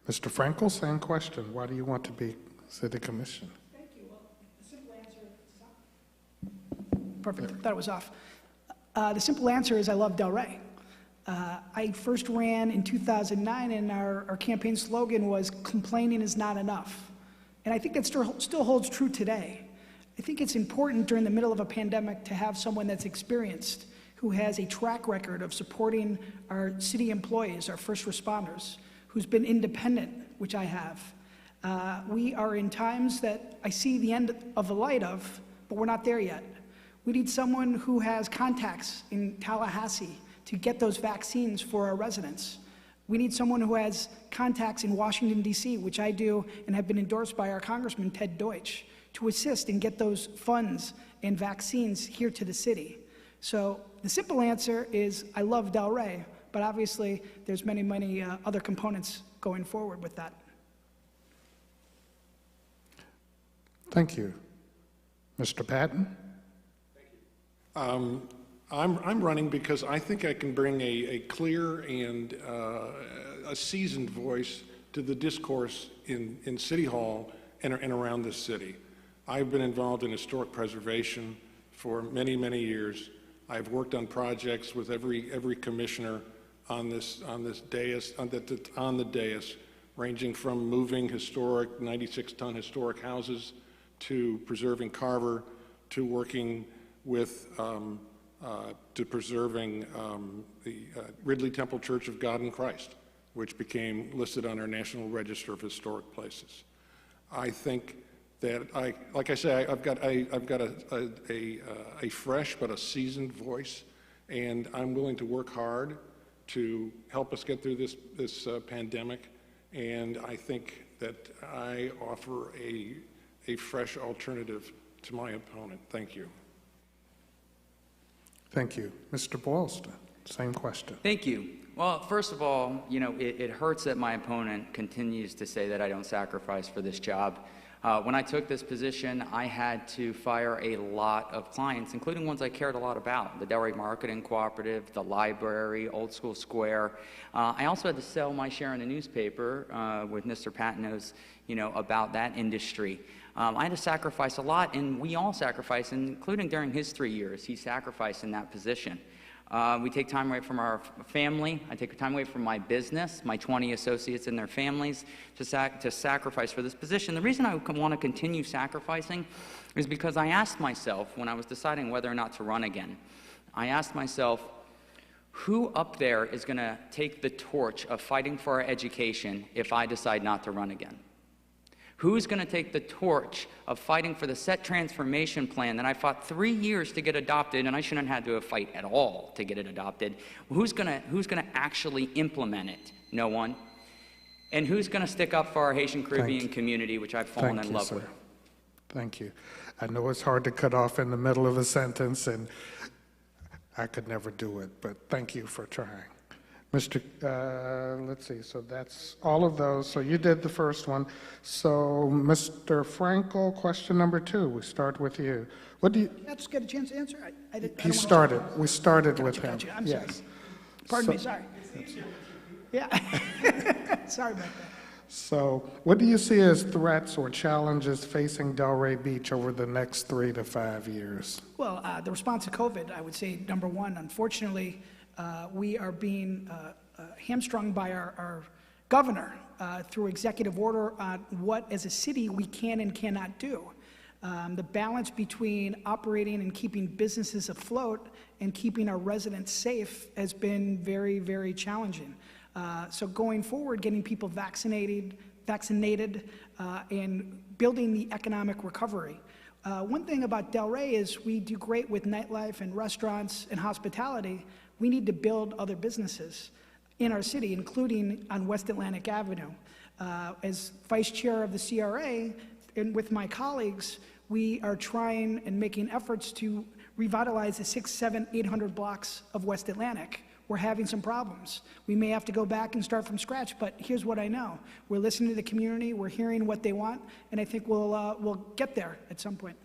Mr. Frankel, same question. Why do you want to be city commissioner? Thank you. Well, the simple answer is perfect. I thought it was off. The simple answer is I love Delray. I first ran in 2009, and our campaign slogan was "Complaining is not enough," and I think that still holds true today. I think it's important during the middle of a pandemic to have someone that's experienced, who has a track record of supporting our city employees, our first responders, who's been independent, which I have. We are in times that I see the end of the light of, but we're not there yet. We need someone who has contacts in Tallahassee to get those vaccines for our residents. We need someone who has contacts in Washington, D.C., which I do and have been endorsed by our Congressman, Ted Deutsch, to assist and get those funds and vaccines here to the city. So the simple answer is I love Delray, but obviously there's many other components going forward with that. Thank you. Mr. Patton? I'm running because I think I can bring a clear and a seasoned voice to the discourse in City Hall and around this city. I've been involved in historic preservation for many years. I've worked on projects with every commissioner on this dais, on the dais, ranging from moving historic 96-ton historic houses to preserving Carver, to working with to preserving the Ridley Temple Church of God in Christ, which became listed on our National Register of Historic Places. I think that like I say, I've got a fresh but a seasoned voice, and I'm willing to work hard to help us get through this pandemic. And I think that I offer a fresh alternative to my opponent. Thank you. Thank you. Mr. Boylston, same question. Thank you. Well, first of all, it hurts that my opponent continues to say that I don't sacrifice for this job. When I took this position, I had to fire a lot of clients, including ones I cared a lot about, the Delray Marketing Cooperative, the library, Old School Square. I also had to sell my share in the newspaper, with Mr. Patton knows, about that industry. I had to sacrifice a lot, and we all sacrifice, including during his 3 years. He sacrificed in that position. We take time away from our family. I take time away from my business, my 20 associates and their families, to sacrifice for this position. The reason I want to continue sacrificing is because I asked myself, when I was deciding whether or not to run again, I asked myself, who up there is going to take the torch of fighting for our education if I decide not to run again? Who's going to take the torch of fighting for the SET transformation plan that I fought 3 years to get adopted, and I shouldn't have had to fight at all to get it adopted? Who's going to actually implement it? No one. And who's going to stick up for our Haitian Caribbean community, which I've fallen in love with? Thank you. I know it's hard to cut off in the middle of a sentence, and I could never do it, but thank you for trying. Let's see, so that's all of those. So you did the first one. So Mr. Frankel, question number 2, we start with you. What do you? Let's get a chance to answer. We started with him. Gotcha. I'm yes. sorry. Pardon me, sorry. Yeah. Sorry about that. So what do you see as threats or challenges facing Delray Beach over the next 3 to 5 years? Well, the response to COVID, I would say, number one, unfortunately, we are being hamstrung by our governor through executive order on what, as a city, we can and cannot do. The balance between operating and keeping businesses afloat and keeping our residents safe has been very, very challenging. So going forward, getting people vaccinated, and building the economic recovery. One thing about Delray is we do great with nightlife and restaurants and hospitality. We need to build other businesses in our city, including on West Atlantic Avenue. As vice chair of the CRA, and with my colleagues, we are trying and making efforts to revitalize the 600, 700, 800 blocks of West Atlantic. We're having some problems. We may have to go back and start from scratch, but here's what I know. We're listening to the community, we're hearing what they want, and I think we'll get there at some point.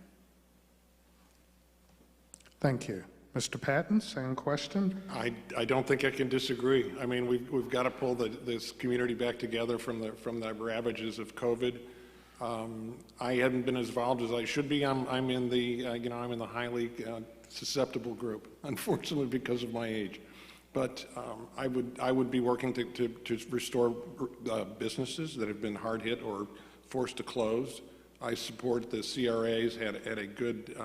Thank you. Mr. Patton, same question. I don't think I can disagree. I mean, we've got to pull this community back together from the ravages of COVID. I haven't been as involved as I should be. I'm in the I'm in the highly susceptible group, unfortunately, because of my age. But I would be working to restore businesses that have been hard hit or forced to close. I support the CRA's had a good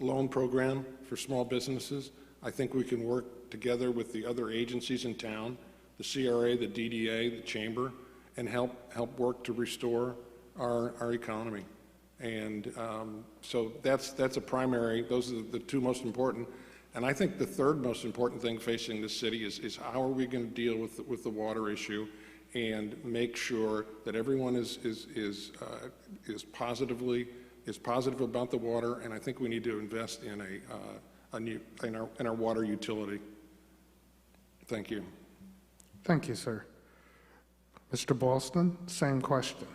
loan program for small businesses. I think we can work together with the other agencies in town, the CRA, the DDA, the Chamber, and help work to restore our economy. And so that's a primary. Those are the two most important. And I think the third most important thing facing the city is how are we going to deal with the water issue and make sure that everyone is positive about the water. And I think we need to invest in in our water utility. Thank you. Thank you, sir. Mr. Boylston, same question.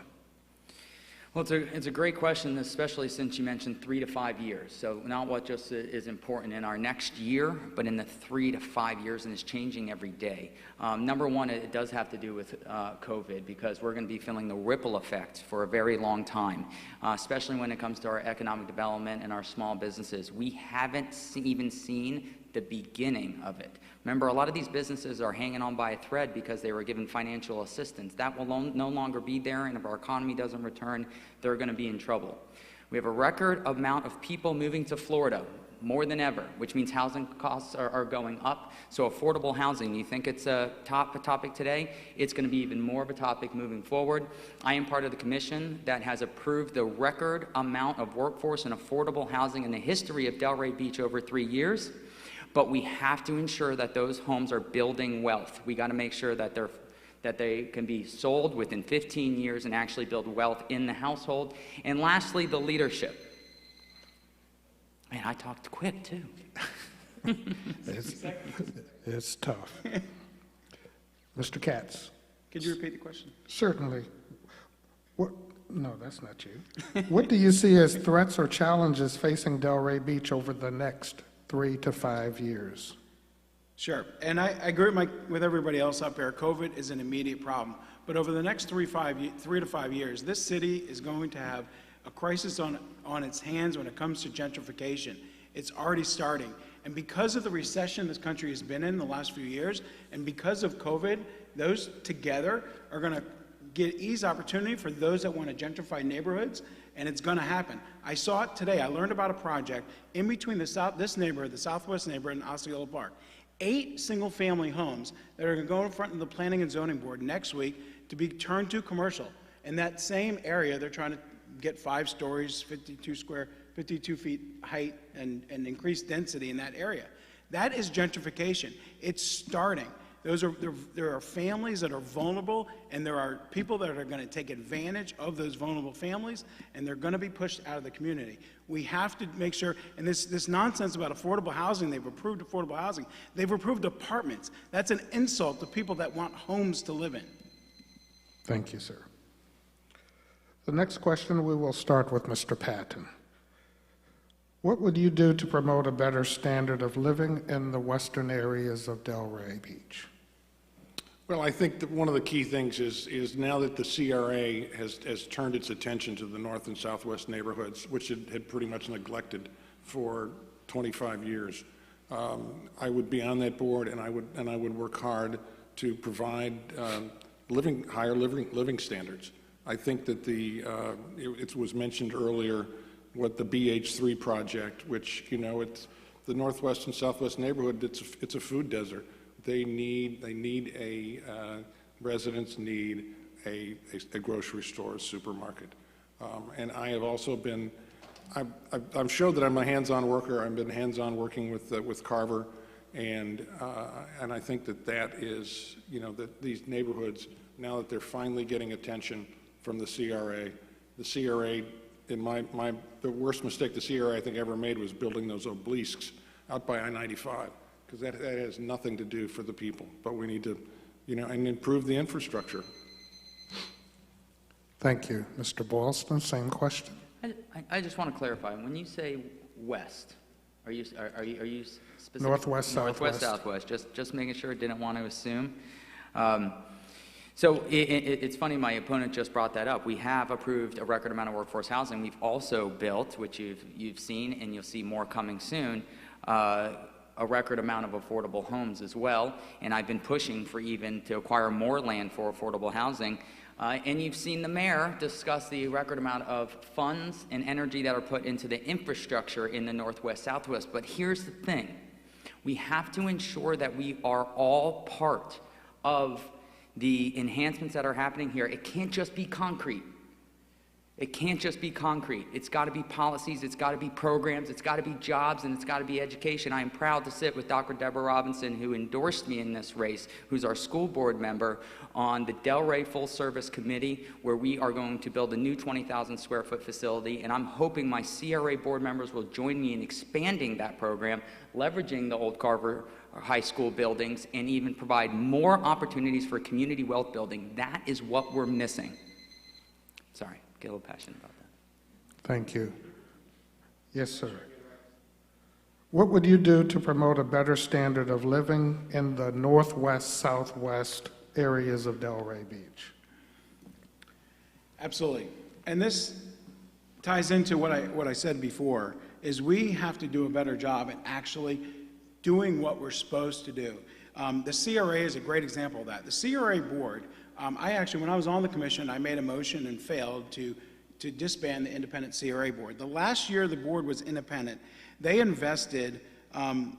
Well, it's a great question, especially since you mentioned 3 to 5 years. So not what just is important in our next year, but in the 3 to 5 years, and it's changing every day. Number one, it does have to do with COVID, because we're going to be feeling the ripple effect for a very long time, especially when it comes to our economic development and our small businesses. We haven't even seen the beginning of it. Remember, a lot of these businesses are hanging on by a thread because they were given financial assistance. That will no longer be there, and if our economy doesn't return, they're going to be in trouble. We have a record amount of people moving to Florida, more than ever, which means housing costs are going up. So affordable housing, you think it's a topic today? It's going to be even more of a topic moving forward. I am part of the commission that has approved the record amount of workforce and affordable housing in the history of Delray Beach over 3 years. But we have to ensure that those homes are building wealth. We got to make sure that they can be sold within 15 years and actually build wealth in the household. And lastly, the leadership. Man, I talked quick too. It's tough. Mr. Katz. Could you repeat the question? Certainly. No, that's not you. What do you see as threats or challenges facing Delray Beach over the next 3 to 5 years? Sure, and I agree with everybody else up here. COVID is an immediate problem, but over the next 3 to 5 years, this city is going to have a crisis on its hands when it comes to gentrification. It's already starting, and because of the recession this country has been in the last few years, and because of COVID, those together are going to ease opportunity for those that want to gentrify neighborhoods, and it's going to happen. I saw it today. I learned about a project in between this neighborhood, the southwest neighborhood, and Osceola Park. 8 single-family homes that are going to go in front of the Planning and Zoning Board next week to be turned to commercial. In that same area, they're trying to get 5 stories, 52 feet height, and increased density in that area. That is gentrification. It's starting. There are families that are vulnerable, and there are people that are going to take advantage of those vulnerable families, and they're going to be pushed out of the community. We have to make sure, and this nonsense about affordable housing, they've approved affordable housing, they've approved apartments. That's an insult to people that want homes to live in. Thank you, sir. The next question, we will start with Mr. Patton. What would you do to promote a better standard of living in the western areas of Delray Beach? Well, I think that one of the key things is now that the CRA has turned its attention to the north and southwest neighborhoods, which it had pretty much neglected for 25 years. I would be on that board, and I would work hard to provide higher living standards. I think that it was mentioned earlier what the BH3 project, which, you know, it's the northwest and southwest neighborhood, it's a food desert. Residents need a grocery store, a supermarket. And I have also been, I've showed that I'm a hands-on worker. I've been hands-on working with Carver, and I think that is, you know, that these neighborhoods, now that they're finally getting attention from the CRA, the worst mistake the CRA I think ever made was building those obelisks out by I-95, because that has nothing to do for the people. But we need to, you know, and improve the infrastructure. Thank you. Mr. Boylston, same question. I just want to clarify. When you say west, are you specific? Northwest, Northwest, southwest. southwest. Just making sure. Didn't want to assume. So it's funny, my opponent just brought that up. We have approved a record amount of workforce housing. We've also built, which you've seen, and you'll see more coming soon, a record amount of affordable homes as well. And I've been pushing for even to acquire more land for affordable housing. And you've seen the mayor discuss the record amount of funds and energy that are put into the infrastructure in the Northwest, Southwest. But here's the thing. We have to ensure that we are all part of the enhancements that are happening here. It can't just be concrete. It can't just be concrete. It's got to be policies, it's got to be programs, it's got to be jobs, and it's got to be education. I am proud to sit with Dr. Deborah Robinson, who endorsed me in this race, who's our school board member, on the Delray Full Service Committee, where we are going to build a new 20,000 square foot facility, and I'm hoping my CRA board members will join me in expanding that program, leveraging the old Carver High School buildings, and even provide more opportunities for community wealth building. That is what we're missing. Sorry, get a little passionate about that. Thank you. Yes, sir. What would you do to promote a better standard of living in the northwest, southwest areas of Delray Beach? Absolutely. And this ties into what I said before, is we have to do a better job at actually doing what we're supposed to do. The CRA is a great example of that. The CRA board, I actually, when I was on the commission, I made a motion and failed to disband the independent CRA board. The last year the board was independent, they invested around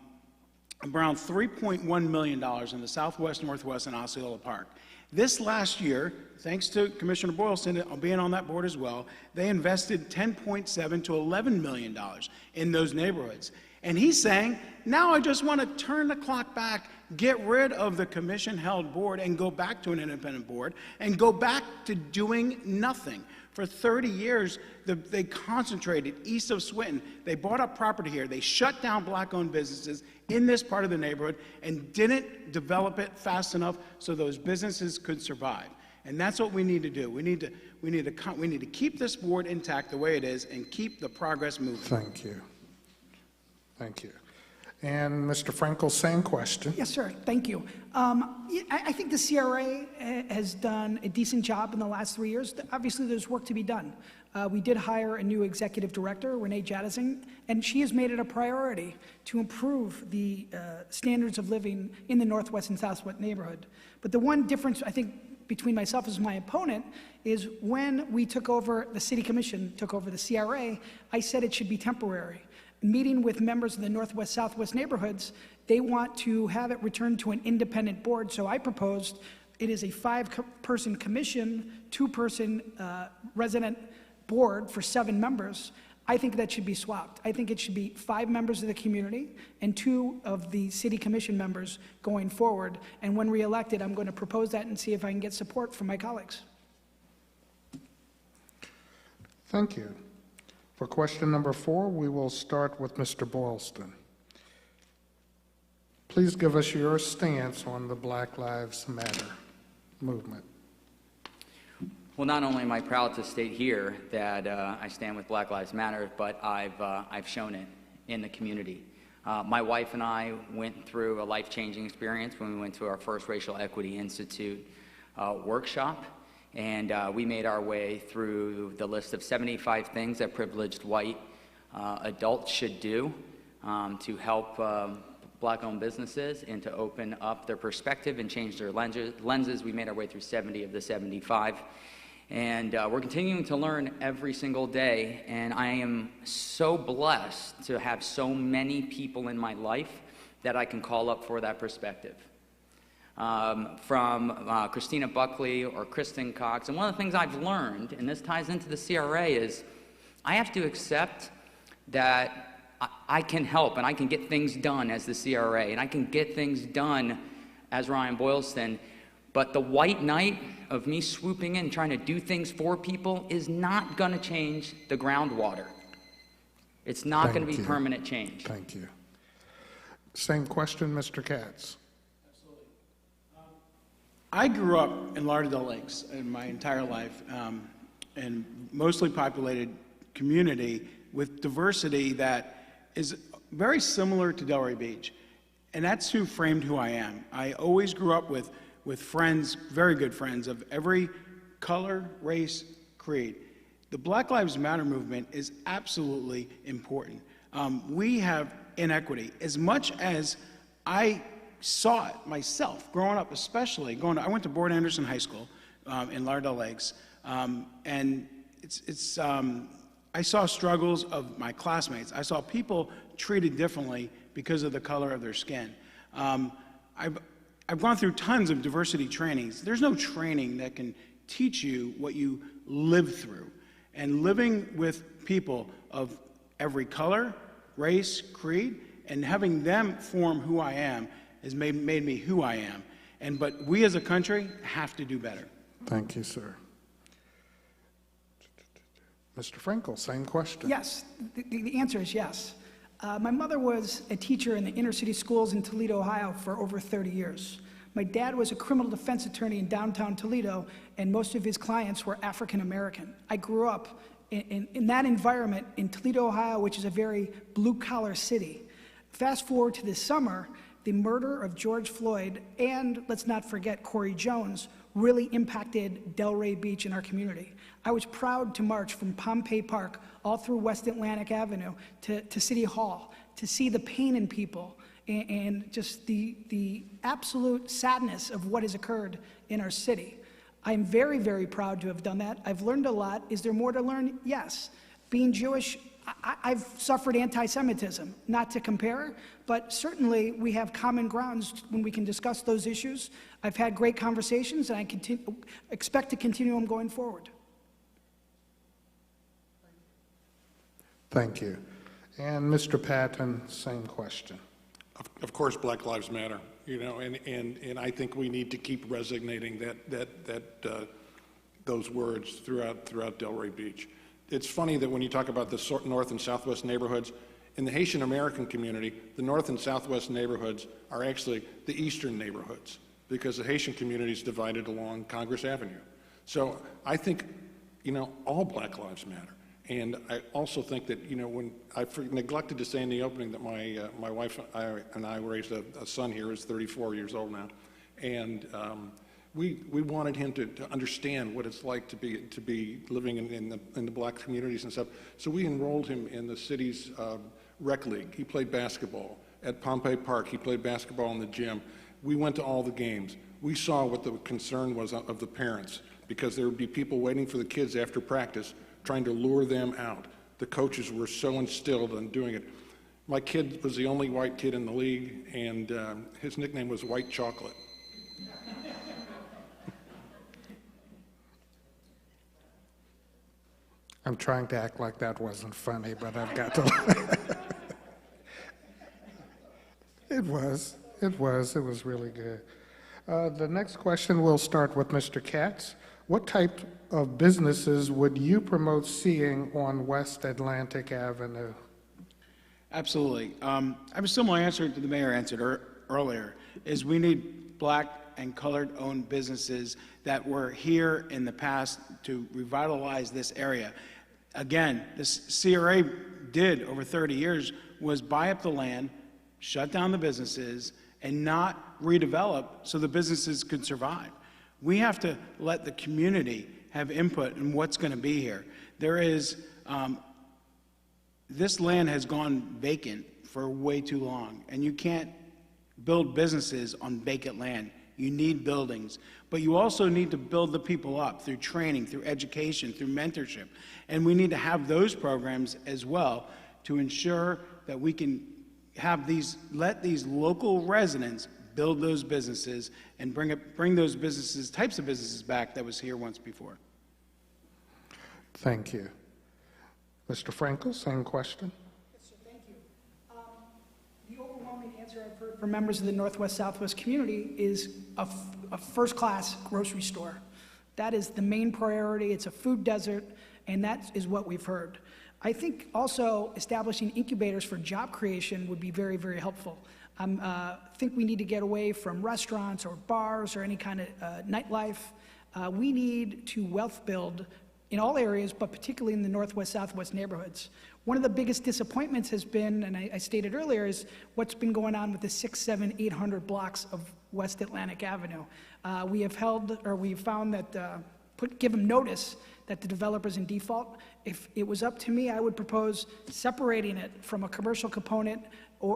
$3.1 million in the Southwest, Northwest, and Osceola Park. This last year, thanks to Commissioner Boylston being on that board as well, they invested $10.7 to $11 million in those neighborhoods. And he's saying, now I just want to turn the clock back, get rid of the commission-held board and go back to an independent board and go back to doing nothing. For 30 years, they concentrated east of Swinton. They bought up property here. They shut down black-owned businesses in this part of the neighborhood and didn't develop it fast enough so those businesses could survive. And that's what we need to do. We need to keep this board intact the way it is and keep the progress moving. Thank you. Thank you. And Mr. Frankel, same question. Yes, sir. Thank you. I think the CRA has done a decent job in the last 3 years. Obviously, there's work to be done. We did hire a new executive director, Renee Jadising, and she has made it a priority to improve the standards of living in the Northwest and Southwest neighborhood. But the one difference, I think, between myself as my opponent is when we took over, the City Commission took over the CRA, I said it should be temporary. Meeting with members of the Northwest, Southwest neighborhoods, they want to have it returned to an independent board. So I proposed it is a 5-person commission, 2-person resident board for 7 members. I think that should be swapped. I think it should be 5 members of the community and 2 of the city commission members going forward. And when reelected, I'm going to propose that and see if I can get support from my colleagues. Thank you. For question number 4, we will start with Mr. Boylston. Please give us your stance on the Black Lives Matter movement. Well, not only am I proud to state here that I stand with Black Lives Matter, but I've shown it in the community. My wife and I went through a life-changing experience when we went to our first Racial Equity Institute workshop. And we made our way through the list of 75 things that privileged white adults should do to help black-owned businesses and to open up their perspective and change their lenses. We made our way through 70 of the 75. And we're continuing to learn every single day. And I am so blessed to have so many people in my life that I can call up for that perspective. From Christina Buckley or Kristen Cox. And one of the things I've learned, and this ties into the CRA, is I have to accept that I can help and I can get things done as the CRA, and I can get things done as Ryan Boylston, but the white knight of me swooping in trying to do things for people is not going to change the groundwater. It's not going to be permanent change. Thank you. Same question, Mr. Katz. I grew up in Lauderdale Lakes in my entire life, and mostly populated community with diversity that is very similar to Delray Beach. And that's who framed who I am. I always grew up with friends, very good friends, of every color, race, creed. The Black Lives Matter movement is absolutely important. We have inequity. As much as I saw it myself, growing up, especially I went to Board Anderson High School in Lauderdale Lakes, and I saw struggles of my classmates. I saw people treated differently because of the color of their skin. I've gone through tons of diversity trainings. There's no training that can teach you what you live through. And living with people of every color, race, creed, and having them form who I am has made me who I am. But we as a country have to do better. Thank you, sir. Mr. Frankel, same question. Yes, the answer is yes. My mother was a teacher in the inner city schools in Toledo, Ohio for over 30 years. My dad was a criminal defense attorney in downtown Toledo, and most of his clients were African American. I grew up in that environment in Toledo, Ohio, which is a very blue-collar city. Fast forward to this summer, the murder of George Floyd and, let's not forget, Corey Jones really impacted Delray Beach in our community. I was proud to march from Pompey Park all through West Atlantic Avenue to City Hall to see the pain in people and just the absolute sadness of what has occurred in our city. I'm very, very proud to have done that. I've learned a lot. Is there more to learn? Yes. Being Jewish, I've suffered anti-Semitism, not to compare, but certainly we have common grounds when we can discuss those issues. I've had great conversations, and I expect to continue them going forward. Thank you. And Mr. Patton, same question. Of course, Black Lives Matter, and I think we need to keep resonating that those words throughout Delray Beach. It's funny that when you talk about the north and southwest neighborhoods, in the Haitian American community, the north and southwest neighborhoods are actually the eastern neighborhoods because the Haitian community is divided along Congress Avenue. So I think, all Black lives matter. And I also think that, when I neglected to say in the opening that my wife and I raised a son here who's 34 years old now, and we wanted him to understand what it's like to be living in the Black communities and stuff. So we enrolled him in the city's rec league. He played basketball at Pompey Park. He played basketball in the gym. We went to all the games. We saw what the concern was of the parents, because there would be people waiting for the kids after practice, trying to lure them out. The coaches were so instilled on doing it. My kid was the only white kid in the league, and his nickname was White Chocolate. I'm trying to act like that wasn't funny, but I've got to. It was really good. The next question, we'll start with Mr. Katz. What type of businesses would you promote seeing on West Atlantic Avenue? Absolutely. I have a similar answer to the mayor answered earlier, is we need Black and colored-owned businesses that were here in the past to revitalize this area. Again, this CRA did over 30 years was buy up the land, shut down the businesses, and not redevelop so the businesses could survive. We have to let the community have input in what's going to be here. There is, this land has gone vacant for way too long, and you can't build businesses on vacant land. You need buildings, but you also need to build the people up through training, through education, through mentorship, and we need to have those programs as well to ensure that we can have let these local residents build those businesses and bring those types of businesses back that was here once before. Thank you. Mr. Frankel, same question. Yes, sir, thank you. The overwhelming answer I've heard from members of the Northwest Southwest community is a first-class grocery store. That is the main priority. It's a food desert, and that is what we've heard. I think also establishing incubators for job creation would be very, very helpful. I think we need to get away from restaurants or bars or any kind of nightlife. We need to wealth build in all areas, but particularly in the Northwest Southwest neighborhoods. One of the biggest disappointments has been, and I stated earlier, is what's been going on with the 600, 700, 800 blocks of West Atlantic Avenue. We've found that, give them notice that the developer's in default. If it was up to me, I would propose separating it from a commercial component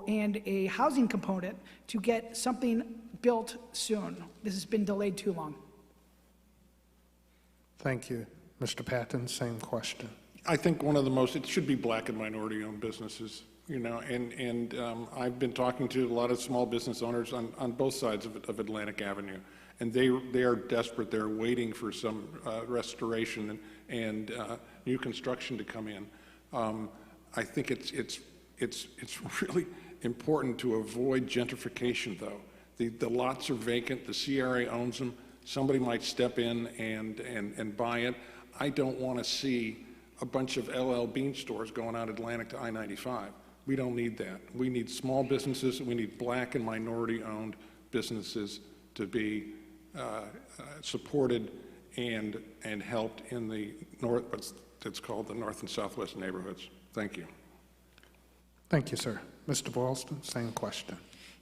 and a housing component to get something built soon. This has been delayed too long. Thank you. Mr. Patton, same question. I think it should be Black and minority-owned businesses, and I've been talking to a lot of small business owners on both sides of Atlantic Avenue, and they are desperate. They're waiting for some restoration and new construction to come in. I think it's really important to avoid gentrification, though. The lots are vacant. The CRA owns them. Somebody might step in and buy it. I don't want to see a bunch of LL Bean stores going out Atlantic to I-95. We don't need that. We need small businesses. We need Black and minority-owned businesses to be supported and helped in the what's called the North and Southwest neighborhoods. Thank you. Thank you, sir. Mr. Boylston, same question.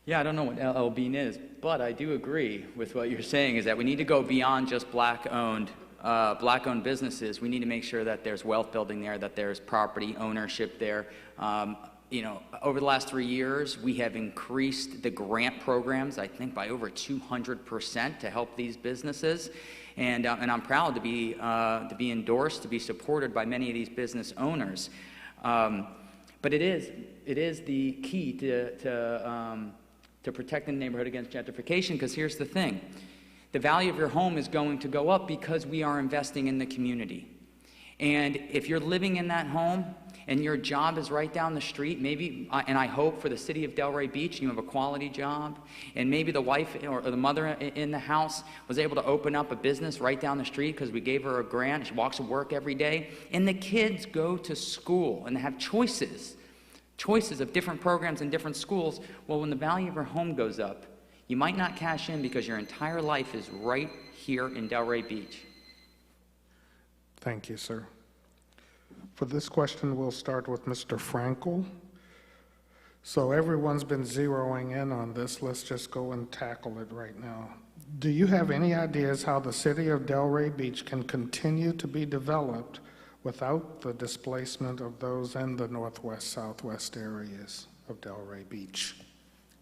Yeah, I don't know what LL Bean is, but I do agree with what you're saying, is that we need to go beyond just Black-owned businesses. We need to make sure that there's wealth building there, that there's property ownership there. Over the last 3 years, we have increased the grant programs, I think, by over 200% to help these businesses. And I'm proud to be endorsed, to be supported by many of these business owners. But it is the key to protect the neighborhood against gentrification, because here's the thing. The value of your home is going to go up because we are investing in the community. And if you're living in that home and your job is right down the street, maybe, and I hope for the city of Delray Beach, you have a quality job, and maybe the wife or the mother in the house was able to open up a business right down the street because we gave her a grant. She walks to work every day, and the kids go to school and have choices of different programs in different schools. Well, when the value of her home goes up, you might not cash in because your entire life is right here in Delray Beach. Thank you, sir. For this question, we'll start with Mr. Frankel. So everyone's been zeroing in on this. Let's just go and tackle it right now. Do you have any ideas how the city of Delray Beach can continue to be developed without the displacement of those in the northwest, southwest areas of Delray Beach?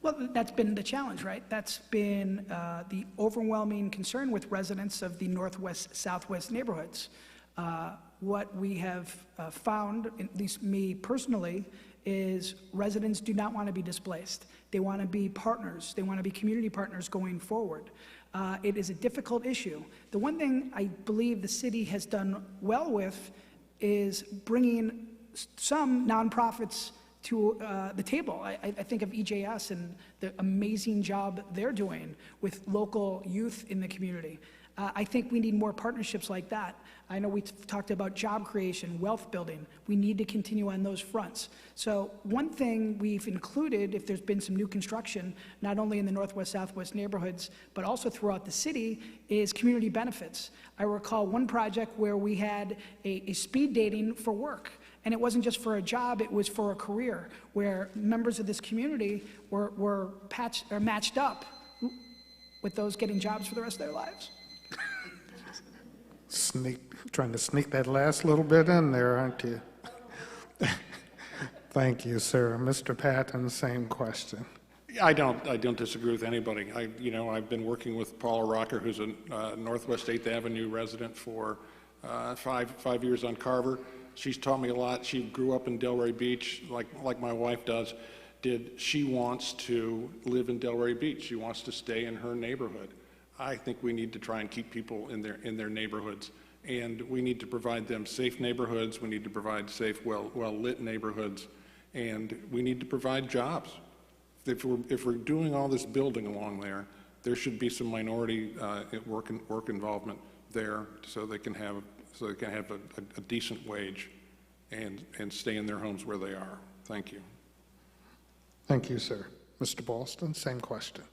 Well, that's been the challenge, right? That's been the overwhelming concern with residents of the northwest, southwest neighborhoods. What we have found, at least me personally, is residents do not want to be displaced. They want to be partners. They want to be community partners going forward. It is a difficult issue. The one thing I believe the city has done well with is bringing some nonprofits to the table. I think of EJS and the amazing job they're doing with local youth in the community. I think we need more partnerships like that. I know we talked about job creation, wealth building. We need to continue on those fronts. So one thing we've included, if there's been some new construction, not only in the northwest, southwest neighborhoods, but also throughout the city, is community benefits. I recall one project where we had a speed dating for work. And it wasn't just for a job, it was for a career, where members of this community were matched up with those getting jobs for the rest of their lives. Trying to sneak that last little bit in there, aren't you? Thank you, sir. Mr. Patton, same question. I don't disagree with anybody. I've been working with Paula Rocker, who's a Northwest 8th Avenue resident for 5 years on Carver. She's taught me a lot. She grew up in Delray Beach, like my wife does. She wants to live in Delray Beach. She wants to stay in her neighborhood. I think we need to try and keep people in their neighborhoods, and we need to provide them safe neighborhoods. We need to provide safe, well-lit neighborhoods, and we need to provide jobs. If we're doing all this building along there, there should be some minority work involvement there, so they can have a decent wage and stay in their homes where they are. Thank you. Thank you, sir. Mr. Ballston, same question.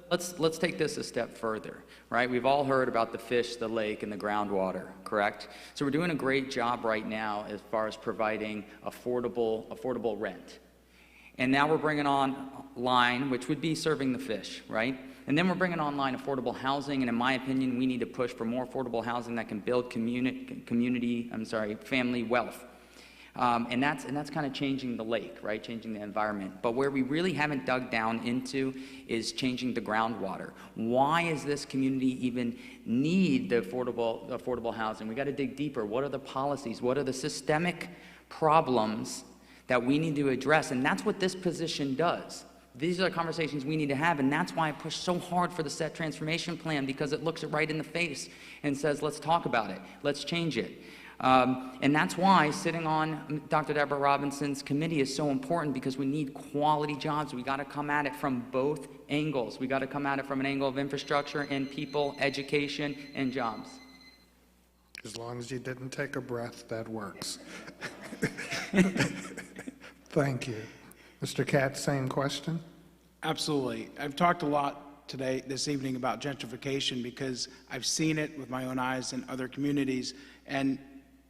Let's take this a step further, right? We've all heard about the fish, the lake, and the groundwater, correct? So we're doing a great job right now as far as providing affordable rent. And now we're bringing online, which would be serving the fish, right? And then we're bringing online affordable housing, and in my opinion, we need to push for more affordable housing that can build family wealth. And that's kind of changing the lake, right? Changing the environment. But where we really haven't dug down into is changing the groundwater. Why does this community even need the affordable housing? We got to dig deeper. What are the policies? What are the systemic problems that we need to address? And that's what this position does. These are the conversations we need to have, and that's why I push so hard for the SET transformation plan, because it looks it right in the face and says, let's talk about it, let's change it. And that's why sitting on Dr. Deborah Robinson's committee is so important, because we need quality jobs. We got to come at it from both angles. We got to come at it from an angle of infrastructure and people, education, and jobs. As long as you didn't take a breath, that works. Thank you. Mr. Katz, same question. Absolutely. I've talked a lot this evening about gentrification, because I've seen it with my own eyes in other communities, and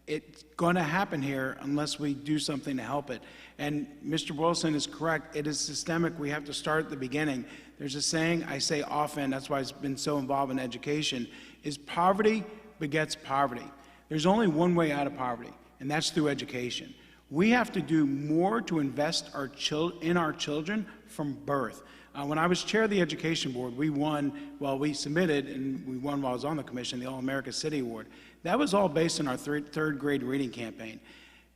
it's going to happen here unless we do something to help it. And Mr. Wilson is correct. It is systemic. We have to start at the beginning. There's a saying I say often, that's why I've been so involved in education, is poverty begets poverty. There's only one way out of poverty, and that's through education. We have to do more to invest in our children from birth. When I was chair of the Education Board, we submitted, and we won while I was on the commission, the All-America City Award. That was all based on our third grade reading campaign.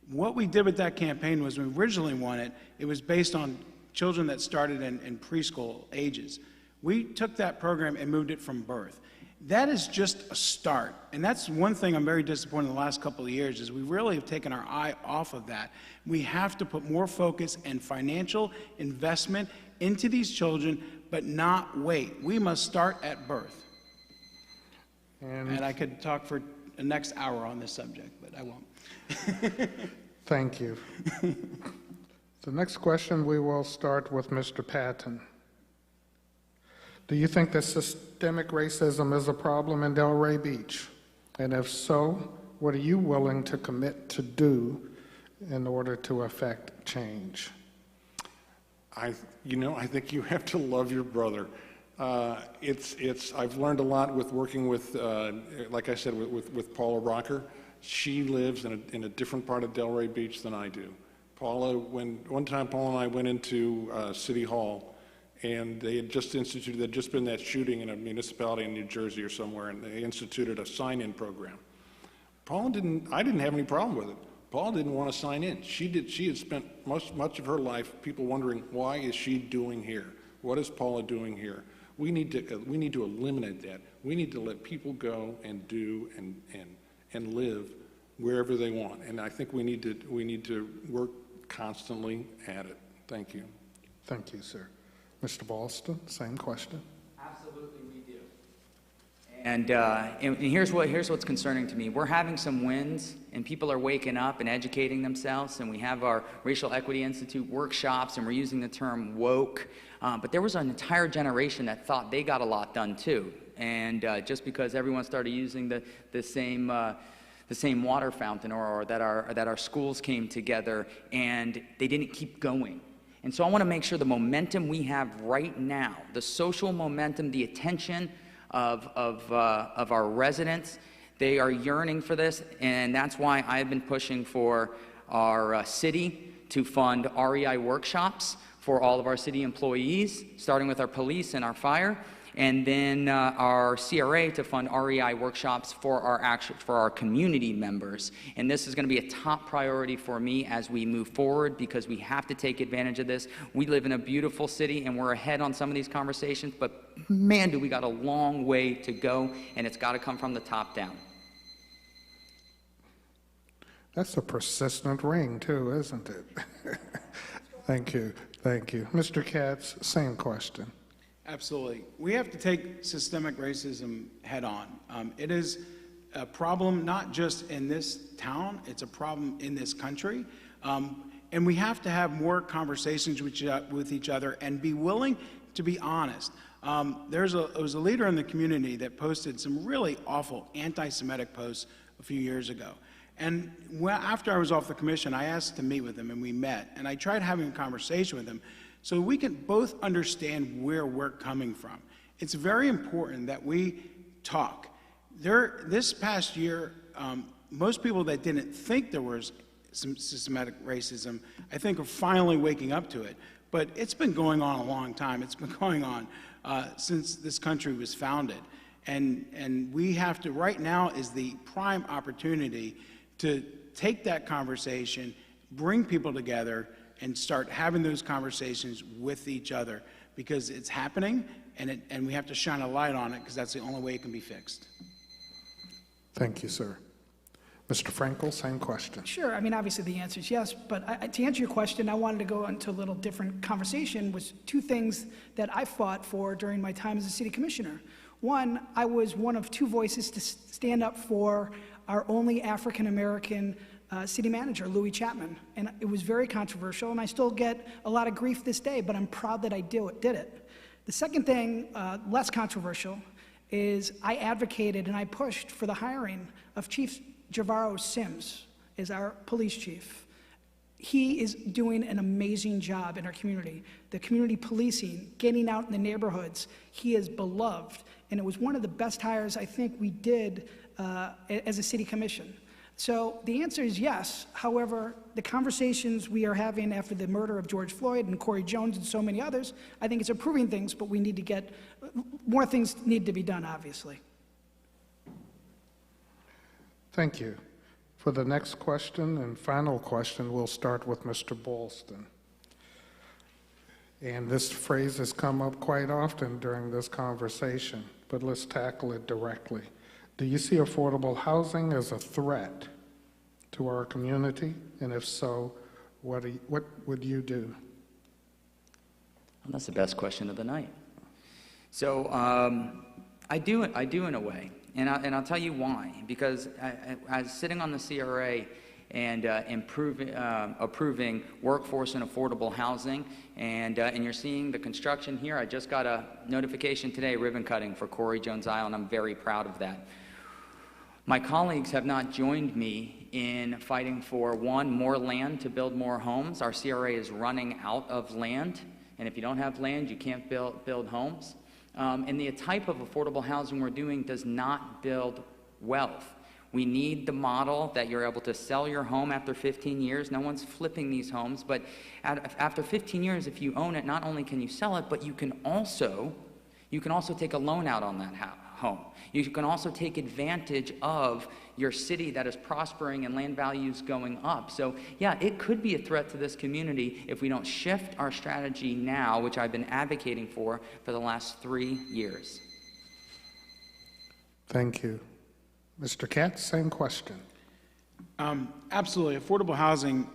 What we did with that campaign was, when we originally won it, it was based on children that started in preschool ages. We took that program and moved it from birth. that is just a start. And that's one thing I'm very disappointed in the last couple of years is we really have taken our eye off of that. We have to put more focus and financial investment into these children, but not wait. We must start at birth. And I could talk for the next hour on this subject, but I won't. Thank you. The next question, we will start with Mr. Patton. Do you think that systemic racism is a problem in Delray Beach? And if so, what are you willing to commit to do in order to affect change? I think you have to love your brother. I've learned a lot with working with, like I said, with Paula Rocker. She lives in a different part of Delray Beach than I do. One time Paula and I went into City Hall, and they had just been that shooting in a municipality in New Jersey or somewhere, and they instituted a sign-in program. I didn't have any problem with it. Paula didn't want to sign in. She had spent much of her life, people wondering, why is she doing here? What is Paula doing here? We need to eliminate that. We need to let people go and do and live wherever they want. And I think we need to work constantly at it. Thank you. Thank you, sir. Mr. Ballston, same question. Absolutely, we do. And here's what's concerning to me. We're having some wins, and people are waking up and educating themselves, and we have our Racial Equity Institute workshops, and we're using the term woke. But there was an entire generation that thought they got a lot done too. And just because everyone started using the same water fountain, or that our schools came together, and they didn't keep going. And so I want to make sure the momentum we have right now, the social momentum, the attention of our residents, they are yearning for this, and that's why I've been pushing for our city to fund REI workshops for all of our city employees, starting with our police and our fire, and then our CRA to fund REI workshops for our community members. And this is going to be a top priority for me as we move forward, because we have to take advantage of this. We live in a beautiful city, and we're ahead on some of these conversations, but man, do we got a long way to go, and it's got to come from the top down. That's a persistent ring, too, isn't it? Thank you. Thank you. Mr. Katz, same question. Absolutely. We have to take systemic racism head on. It is a problem not just in this town, it's a problem in this country. And we have to have more conversations with each other and be willing to be honest. There was a leader in the community that posted some really awful anti-Semitic posts a few years ago. And after I was off the commission, I asked to meet with him, and we met. And I tried having a conversation with him so we can both understand where we're coming from. It's very important that we talk. This past year, most people that didn't think there was some systematic racism, I think, are finally waking up to it. But it's been going on a long time. It's been going on since this country was founded. And we have to, right now is the prime opportunity to take that conversation, bring people together, and start having those conversations with each other, because it's happening, and we have to shine a light on it, because that's the only way it can be fixed. Thank you, sir. Mr. Frankel, same question. Sure. I mean, obviously the answer is yes, but to answer your question, I wanted to go into a little different conversation with two things that I fought for during my time as a city commissioner. One, I was one of two voices to stand up for our only African-American city manager, Louis Chapman. And it was very controversial, and I still get a lot of grief this day, but I'm proud that I did it. The second thing, less controversial, is I advocated and I pushed for the hiring of Chief Javaro Sims as our police chief. He is doing an amazing job in our community. The community policing, getting out in the neighborhoods, he is beloved. And it was one of the best hires I think we did as a city commission. So the answer is yes. However, the conversations we are having after the murder of George Floyd and Corey Jones and so many others, I think it's improving things, but we need to get, more things need to be done, obviously. Thank you. For the next question and final question, we'll start with Mr. Ballston. And this phrase has come up quite often during this conversation, but let's tackle it directly. Do you see affordable housing as a threat to our community? And if so, what would you do? Well, that's the best question of the night. So I do in a way, and I'll tell you why. Because I was sitting on the CRA and approving workforce and affordable housing, and you're seeing the construction here. I just got a notification today, ribbon cutting for Corey Jones Island. I'm very proud of that. My colleagues have not joined me in fighting for, one, more land to build more homes. Our CRA is running out of land, and if you don't have land, you can't build homes. And the type of affordable housing we're doing does not build wealth. We need the model that you're able to sell your home after 15 years. No one's flipping these homes, but after 15 years, if you own it, not only can you sell it, but you can also take a loan out on that home. You can also take advantage of your city that is prospering and land values going up. So yeah, it could be a threat to this community if we don't shift our strategy now, which I've been advocating for the last 3 years. Thank you. Mr. Katz, same question. Absolutely. Affordable housing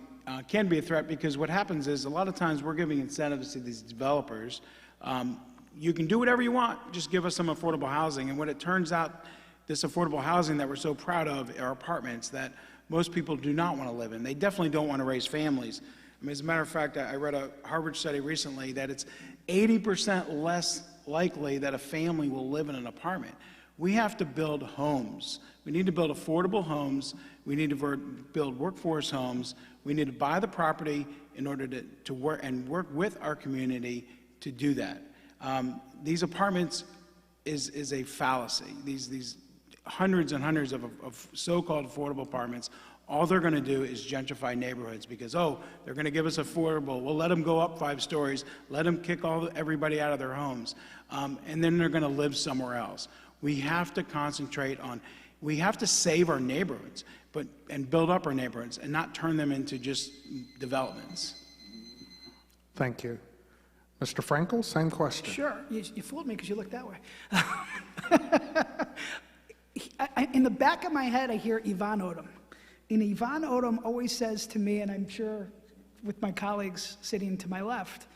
can be a threat because what happens is a lot of times we're giving incentives to these developers. You can do whatever you want, just give us some affordable housing. And when it turns out, this affordable housing that we're so proud of are apartments that most people do not want to live in. They definitely don't want to raise families. I mean, as a matter of fact, I read a Harvard study recently that it's 80% less likely that a family will live in an apartment. We have to build homes. We need to build affordable homes. We need to build workforce homes. We need to buy the property in order to work with our community to do that. These apartments is a fallacy. These hundreds and hundreds of so-called affordable apartments, all they're going to do is gentrify neighborhoods because, oh, they're going to give us affordable. We'll let them go up 5 stories, let them kick everybody out of their homes, and then they're going to live somewhere else. We have to concentrate on, we have to save our neighborhoods and build up our neighborhoods and not turn them into just developments. Thank you. Mr. Frankel, same question. Sure. You fooled me because you looked that way. In the back of my head, I hear Yvonne Odom. And Yvonne Odom always says to me, and I'm sure with my colleagues sitting to my left,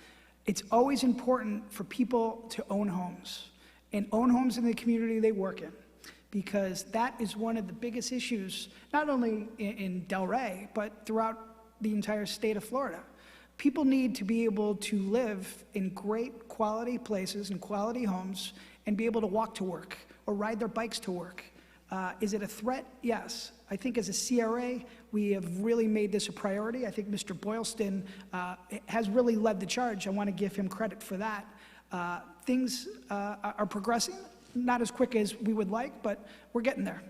it's always important for people to own homes and own homes in the community they work in, because that is one of the biggest issues, not only in Delray, but throughout the entire state of Florida. People need to be able to live in great quality places and quality homes and be able to walk to work or ride their bikes to work. Is it a threat? Yes. I think as a CRA, we have really made this a priority. I think Mr. Boylston has really led the charge. I want to give him credit for that. Things are progressing, not as quick as we would like, but we're getting there.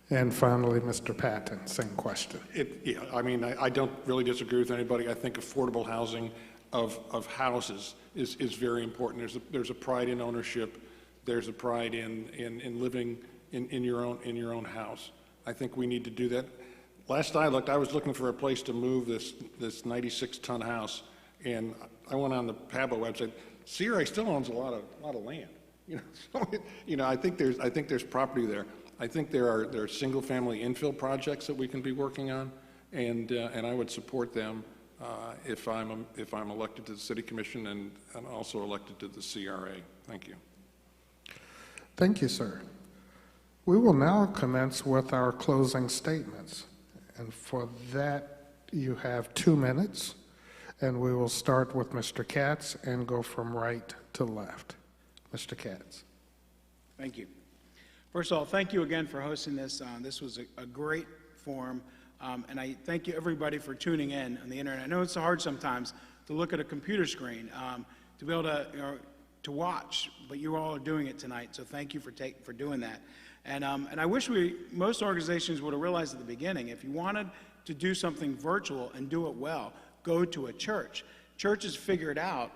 And finally, Mr. Patton, same question. Yeah, I mean, I don't really disagree with anybody. I think affordable housing of houses is very important. There's a pride in ownership. There's a pride in living in your own house. I think we need to do that. Last I looked, I was looking for a place to move this 96-ton house, and I went on the Pablo website. CRA still owns a lot of land. I think there's property there. I think there are single-family infill projects that we can be working on, and I would support them if I'm elected to the City Commission and also elected to the CRA. Thank you. Thank you, sir. We will now commence with our closing statements, and for that you have 2 minutes, and we will start with Mr. Katz and go from right to left. Mr. Katz. Thank you. First of all, thank you again for hosting this. This was a great forum, and I thank you everybody for tuning in on the internet. I know it's hard sometimes to look at a computer screen, to be able to watch, but you all are doing it tonight, so thank you for doing that. And I wish most organizations would have realized at the beginning, if you wanted to do something virtual and do it well, go to a church. Churches figured out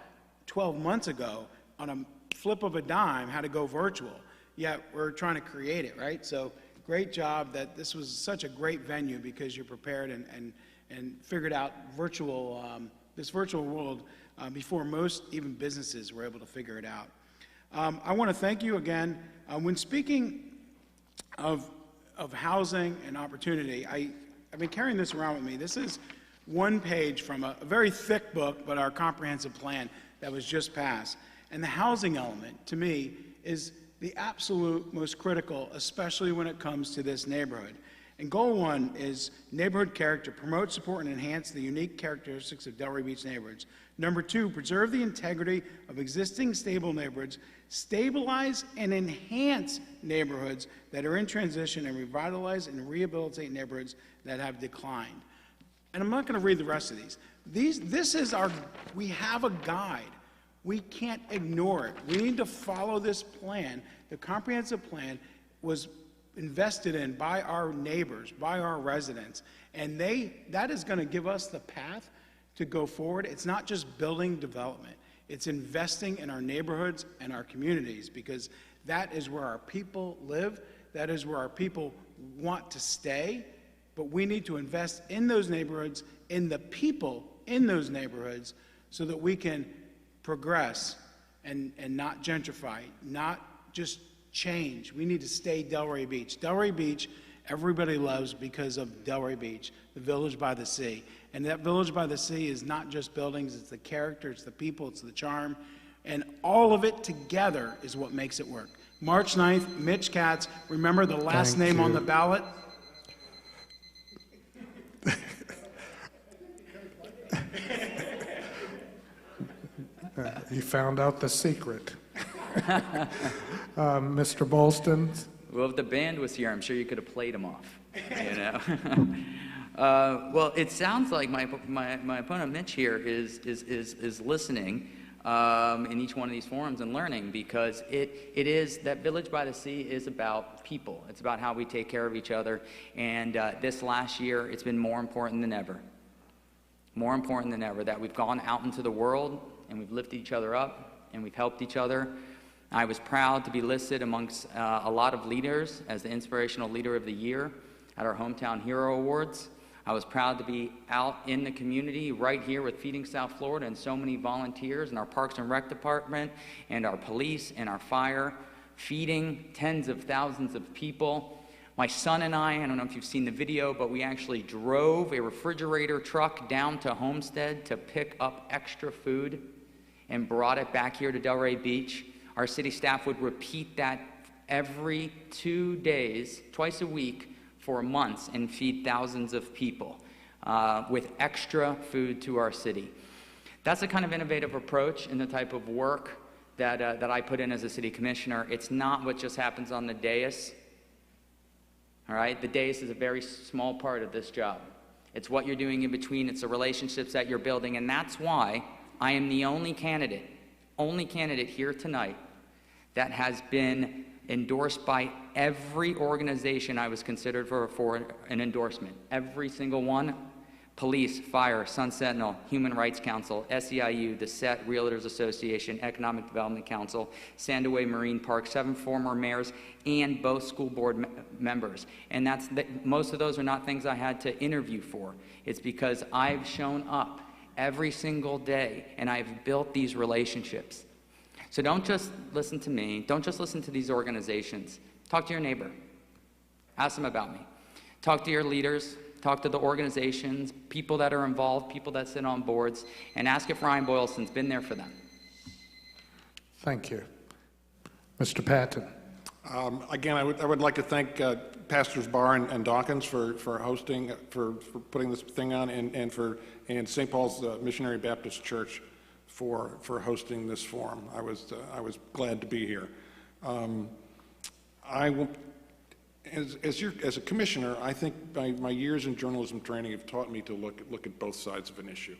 12 months ago on a flip of a dime how to go virtual. Yet we're trying to create it, right? So great job that this was such a great venue because you prepared and figured out this virtual world before most even businesses were able to figure it out. I want to thank you again. When speaking of housing and opportunity, I've been carrying this around with me. This is one page from a very thick book, but our comprehensive plan that was just passed. And the housing element, to me, is the absolute most critical, especially when it comes to this neighborhood. And goal 1 is neighborhood character, promote, support, and enhance the unique characteristics of Delray Beach neighborhoods. Number 2, preserve the integrity of existing stable neighborhoods, stabilize and enhance neighborhoods that are in transition, and revitalize and rehabilitate neighborhoods that have declined. And I'm not going to read the rest of these. This is we have a guide. We can't ignore it. We need to follow this plan. The comprehensive plan was invested in by our neighbors, by our residents, and that is going to give us the path to go forward. It's not just building development. It's investing in our neighborhoods and our communities, because that is where our people live. That is where our people want to stay. But we need to invest in those neighborhoods, in the people in those neighborhoods, so that we can progress and not gentrify, not just change. We need to stay Delray Beach. Delray Beach, everybody loves because of Delray Beach, the village by the sea. And that village by the sea is not just buildings, it's the character, it's the people, it's the charm. And all of it together is what makes it work. March 9th, Mitch Katz, remember the last Thank name on you. the ballot? You found out the secret. Mr. Bolston? Well, if the band was here, I'm sure you could have played them off, you know? Well, it sounds like my opponent Mitch here is listening in each one of these forums and learning, because it is that Village by the Sea is about people. It's about how we take care of each other. And this last year, it's been more important than ever. More important than ever that we've gone out into the world and we've lifted each other up and we've helped each other. I was proud to be listed amongst a lot of leaders as the Inspirational Leader of the Year at our Hometown Hero Awards. I was proud to be out in the community right here with Feeding South Florida and so many volunteers in our Parks and Rec Department and our police and our fire, feeding tens of thousands of people. My son and I don't know if you've seen the video, but we actually drove a refrigerator truck down to Homestead to pick up extra food and brought it back here to Delray Beach. Our city staff would repeat that every 2 days, twice a week, for months, and feed thousands of people with extra food to our city. That's the kind of innovative approach and the type of work that I put in as a city commissioner. It's not what just happens on the dais. All right, the dais is a very small part of this job. It's what you're doing in between. It's the relationships that you're building, and that's why I am the only candidate here tonight that has been endorsed by every organization I was considered for an endorsement. Every single one. Police, Fire, Sun Sentinel, Human Rights Council, SEIU, the SET Realtors Association, Economic Development Council, Sandaway Marine Park, 7 former mayors, and both school board members. And most of those are not things I had to interview for. It's because I've shown up every single day and I've built these relationships. So don't just listen to me. Don't just listen to these organizations. Talk to your neighbor. Ask them about me. Talk to your leaders. Talk to the organizations, people that are involved, people that sit on boards, and ask if Ryan Boylston's been there for them. Thank you. Mr. Patton. Again, I would like to thank Pastors Barr and Dawkins for hosting, for putting this thing on, and St. Paul's Missionary Baptist Church for hosting this forum. I was glad to be here. As a commissioner, I think my years in journalism training have taught me to look at both sides of an issue.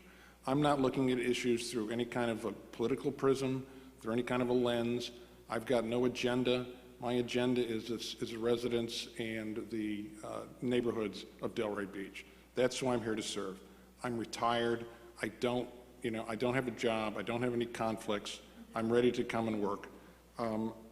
I'm not looking at issues through any kind of a political prism, through any kind of a lens. I've got no agenda. My agenda is the residents and the neighborhoods of Delray Beach. That's who I'm here to serve. I'm retired. I don't have a job. I don't have any conflicts. I'm ready to come and work.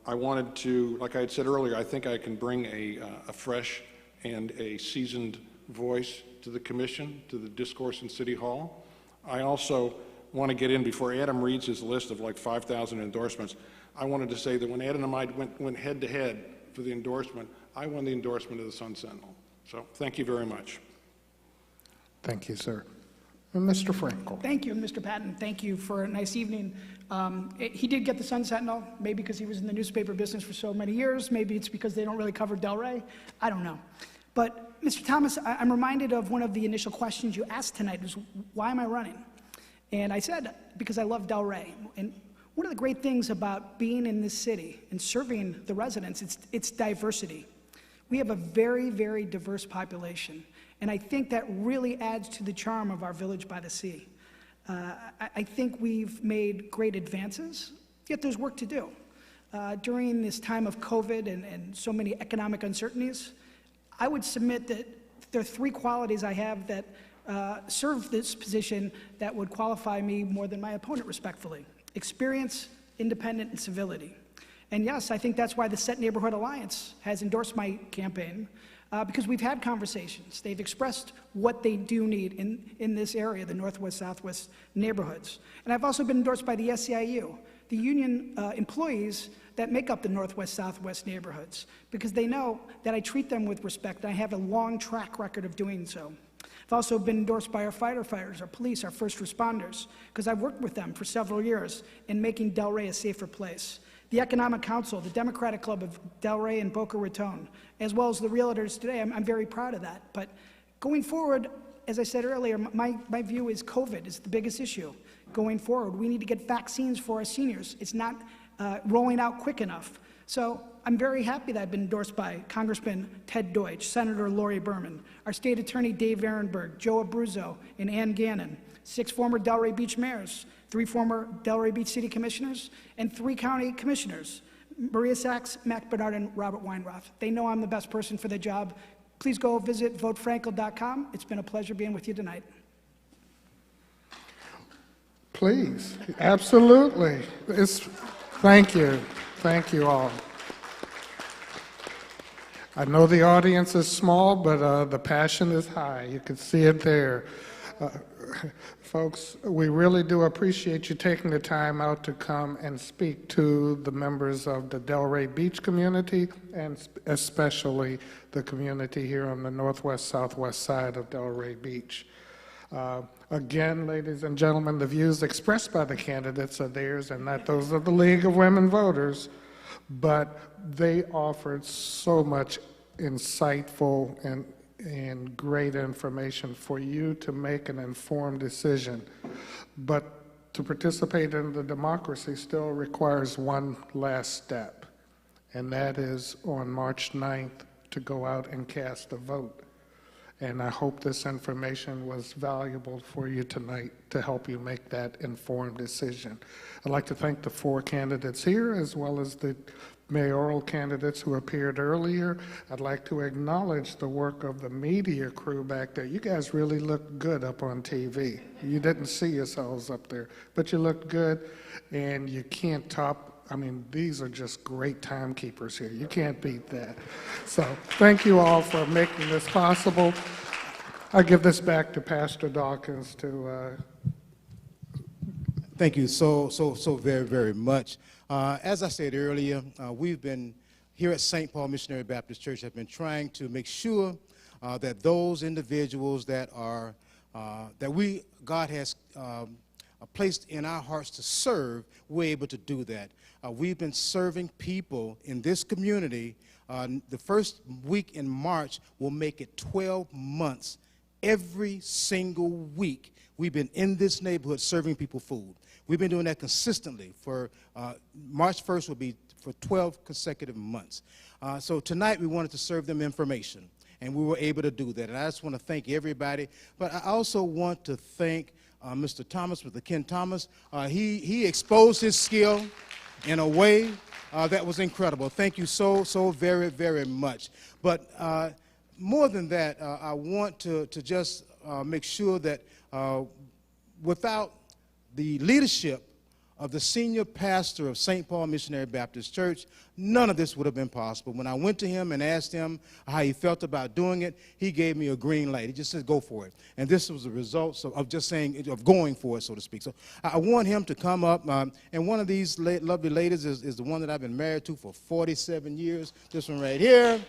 I wanted to, like I had said earlier, I think I can bring a fresh and a seasoned voice to the commission, to the discourse in City Hall. I also want to get in before Adam reads his list of like 5,000 endorsements. I wanted to say that when Adam and I went head-to-head for the endorsement, I won the endorsement of the Sun Sentinel. So thank you very much. Thank you, sir. And Mr. Frankel. Thank you, Mr. Patton. Thank you for a nice evening. He did get the Sun Sentinel, maybe because he was in the newspaper business for so many years. Maybe it's because they don't really cover Delray. I don't know. But, Mr. Thomas, I'm reminded of one of the initial questions you asked tonight was, why am I running? And I said, because I love Delray. And one of the great things about being in this city and serving the residents, it's diversity. We have a very, very diverse population. And I think that really adds to the charm of our village by the sea. I think we've made great advances, yet there's work to do. During this time of COVID and so many economic uncertainties, I would submit that there are 3 qualities I have that serve this position that would qualify me more than my opponent, respectfully. Experience, independent, and civility. And yes, I think that's why the Set Neighborhood Alliance has endorsed my campaign, because we've had conversations. They've expressed what they do need in this area, the Northwest, Southwest neighborhoods. And I've also been endorsed by the SEIU, the union employees that make up the Northwest, Southwest neighborhoods, because they know that I treat them with respect. I have a long track record of doing so. I've also been endorsed by our firefighters, our police, our first responders, because I've worked with them for several years in making Delray a safer place. The Economic Council, the Democratic Club of Delray and Boca Raton, as well as the realtors today. I'm very proud of that. But going forward, as I said earlier, my view is COVID is the biggest issue. Going forward, we need to get vaccines for our seniors. It's not rolling out quick enough. So I'm very happy that I've been endorsed by Congressman Ted Deutsch, Senator Lori Berman, our State Attorney Dave Ehrenberg, Joe Abruzzo, and Ann Gannon, 6 former Delray Beach mayors, 3 former Delray Beach City Commissioners, and 3 county commissioners, Maria Sachs, Mac Bernard, and Robert Weinroth. They know I'm the best person for the job. Please go visit votefrankel.com. It's been a pleasure being with you tonight. Please, absolutely. Thank you. Thank you all. I know the audience is small, but the passion is high. You can see it there. Folks, we really do appreciate you taking the time out to come and speak to the members of the Delray Beach community, and especially the community here on the northwest, southwest side of Delray Beach. Again, ladies and gentlemen, the views expressed by the candidates are theirs and not those of the League of Women Voters, but they offered so much insightful and great information for you to make an informed decision. But to participate in the democracy still requires one last step, and that is on March 9th to go out and cast a vote. And I hope this information was valuable for you tonight to help you make that informed decision. I'd like to thank the 4 candidates here, as well as the mayoral candidates who appeared earlier. I'd like to acknowledge the work of the media crew back there. You guys really looked good up on TV. You didn't see yourselves up there, but you looked good, and you can't top. I mean, these are just great timekeepers here. You can't beat that. So thank you all for making this possible. I give this back to Pastor Dawkins to... Thank you so very, very much. As I said earlier, we've been here at St. Paul Missionary Baptist Church have been trying to make sure that those individuals that are, God has placed in our hearts to serve, we're able to do that. We've been serving people in this community. The first week in March will make it 12 months. Every single week, we've been in this neighborhood serving people food. We've been doing that consistently for March 1st will be for 12 consecutive months. So tonight we wanted to serve them information, and we were able to do that. And I just want to thank everybody. But I also want to thank Mr. Thomas, Mr. Ken Thomas. He exposed his skill in a way that was incredible. Thank you so very, very much. But more than that, I want to just make sure that without the leadership of the senior pastor of St. Paul Missionary Baptist Church, none of this would have been possible. When I went to him and asked him how he felt about doing it, he gave me a green light. He just said, go for it. And this was the result of just saying, of going for it, so to speak. So I want him to come up. And one of these lovely ladies is the one that I've been married to for 47 years. This one right here.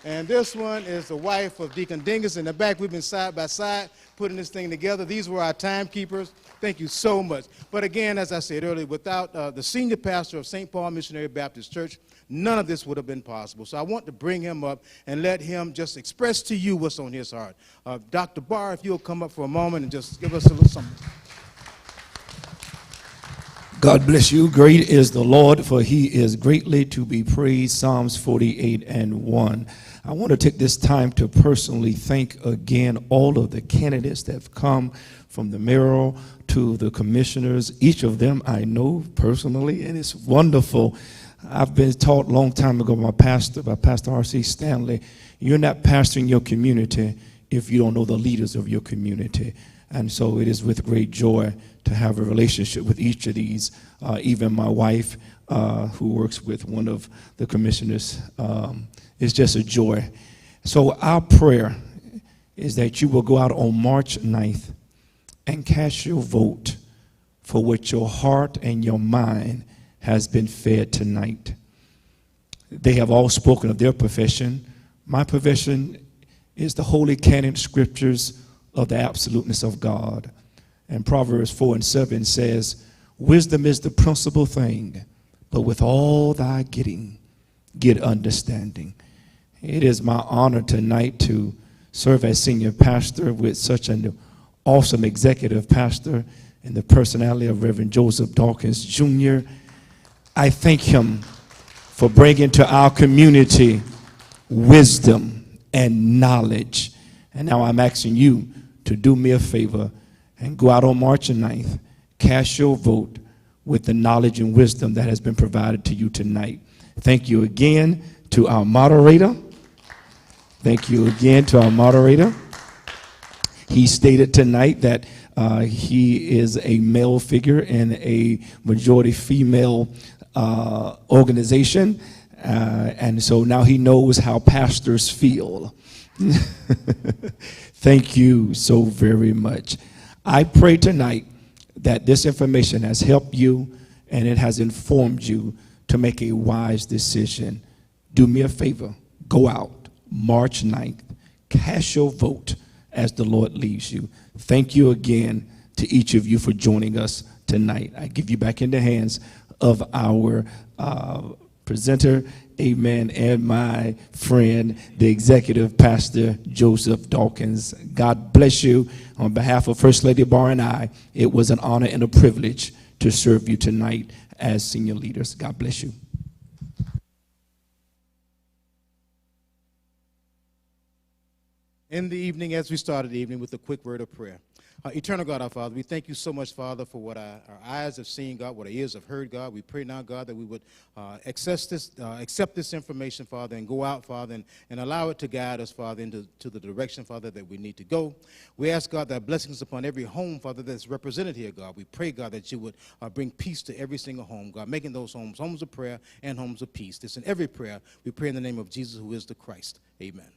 And this one is the wife of Deacon Dingus. In the back, we've been side by side putting this thing together. These were our timekeepers. Thank you so much. But again, as I said earlier, without the senior pastor of St. Paul Missionary Baptist Church, none of this would have been possible. So I want to bring him up and let him just express to you what's on his heart. Dr. Barr, if you'll come up for a moment and just give us a little something. God bless you. Great is the Lord, for he is greatly to be praised. Psalms 48:1. I want to take this time to personally thank again all of the candidates that have come from the mayoral to the commissioners. Each of them I know personally, and it's wonderful. I've been taught a long time ago by Pastor R.C. Stanley, you're not pastoring your community if you don't know the leaders of your community. And so it is with great joy to have a relationship with each of these. Even my wife, who works with one of the commissioners, is just a joy. So our prayer is that you will go out on March 9th and cast your vote for what your heart and your mind has been fed tonight. They have all spoken of their profession. My profession is the holy canon scriptures of the absoluteness of God. And Proverbs 4:7 says, wisdom is the principal thing, but with all thy getting, get understanding. It is my honor tonight to serve as senior pastor with such an awesome executive pastor in the personality of Reverend Joseph Dawkins Jr. I thank him for bringing to our community wisdom and knowledge. And now I'm asking you to do me a favor and go out on March 9th, cast your vote with the knowledge and wisdom that has been provided to you tonight. Thank you again to our moderator. Thank you again to our moderator. He stated tonight that he is a male figure in a majority female organization, and so now he knows how pastors feel. Thank you so very much. I pray tonight that this information has helped you and it has informed you to make a wise decision. Do me a favor. Go out March 9th. Cast your vote as the Lord leads you. Thank you again to each of you for joining us tonight. I give you back in the hands of our presenter, amen, and my friend, the executive pastor, Joseph Dawkins. God bless you. On behalf of First Lady Barr and I, it was an honor and a privilege to serve you tonight as senior leaders. God bless you. In the evening, as we started the evening, with a quick word of prayer. Eternal God, our Father, we thank you so much, Father, for what our eyes have seen, God, what our ears have heard, God. We pray now, God, that we would accept this information, Father, and go out, Father, and allow it to guide us, Father, into the direction, Father, that we need to go. We ask, God, that blessings upon every home, Father, that's represented here, God. We pray, God, that you would bring peace to every single home, God, making those homes homes of prayer and homes of peace. This in every prayer we pray in the name of Jesus, who is the Christ. Amen.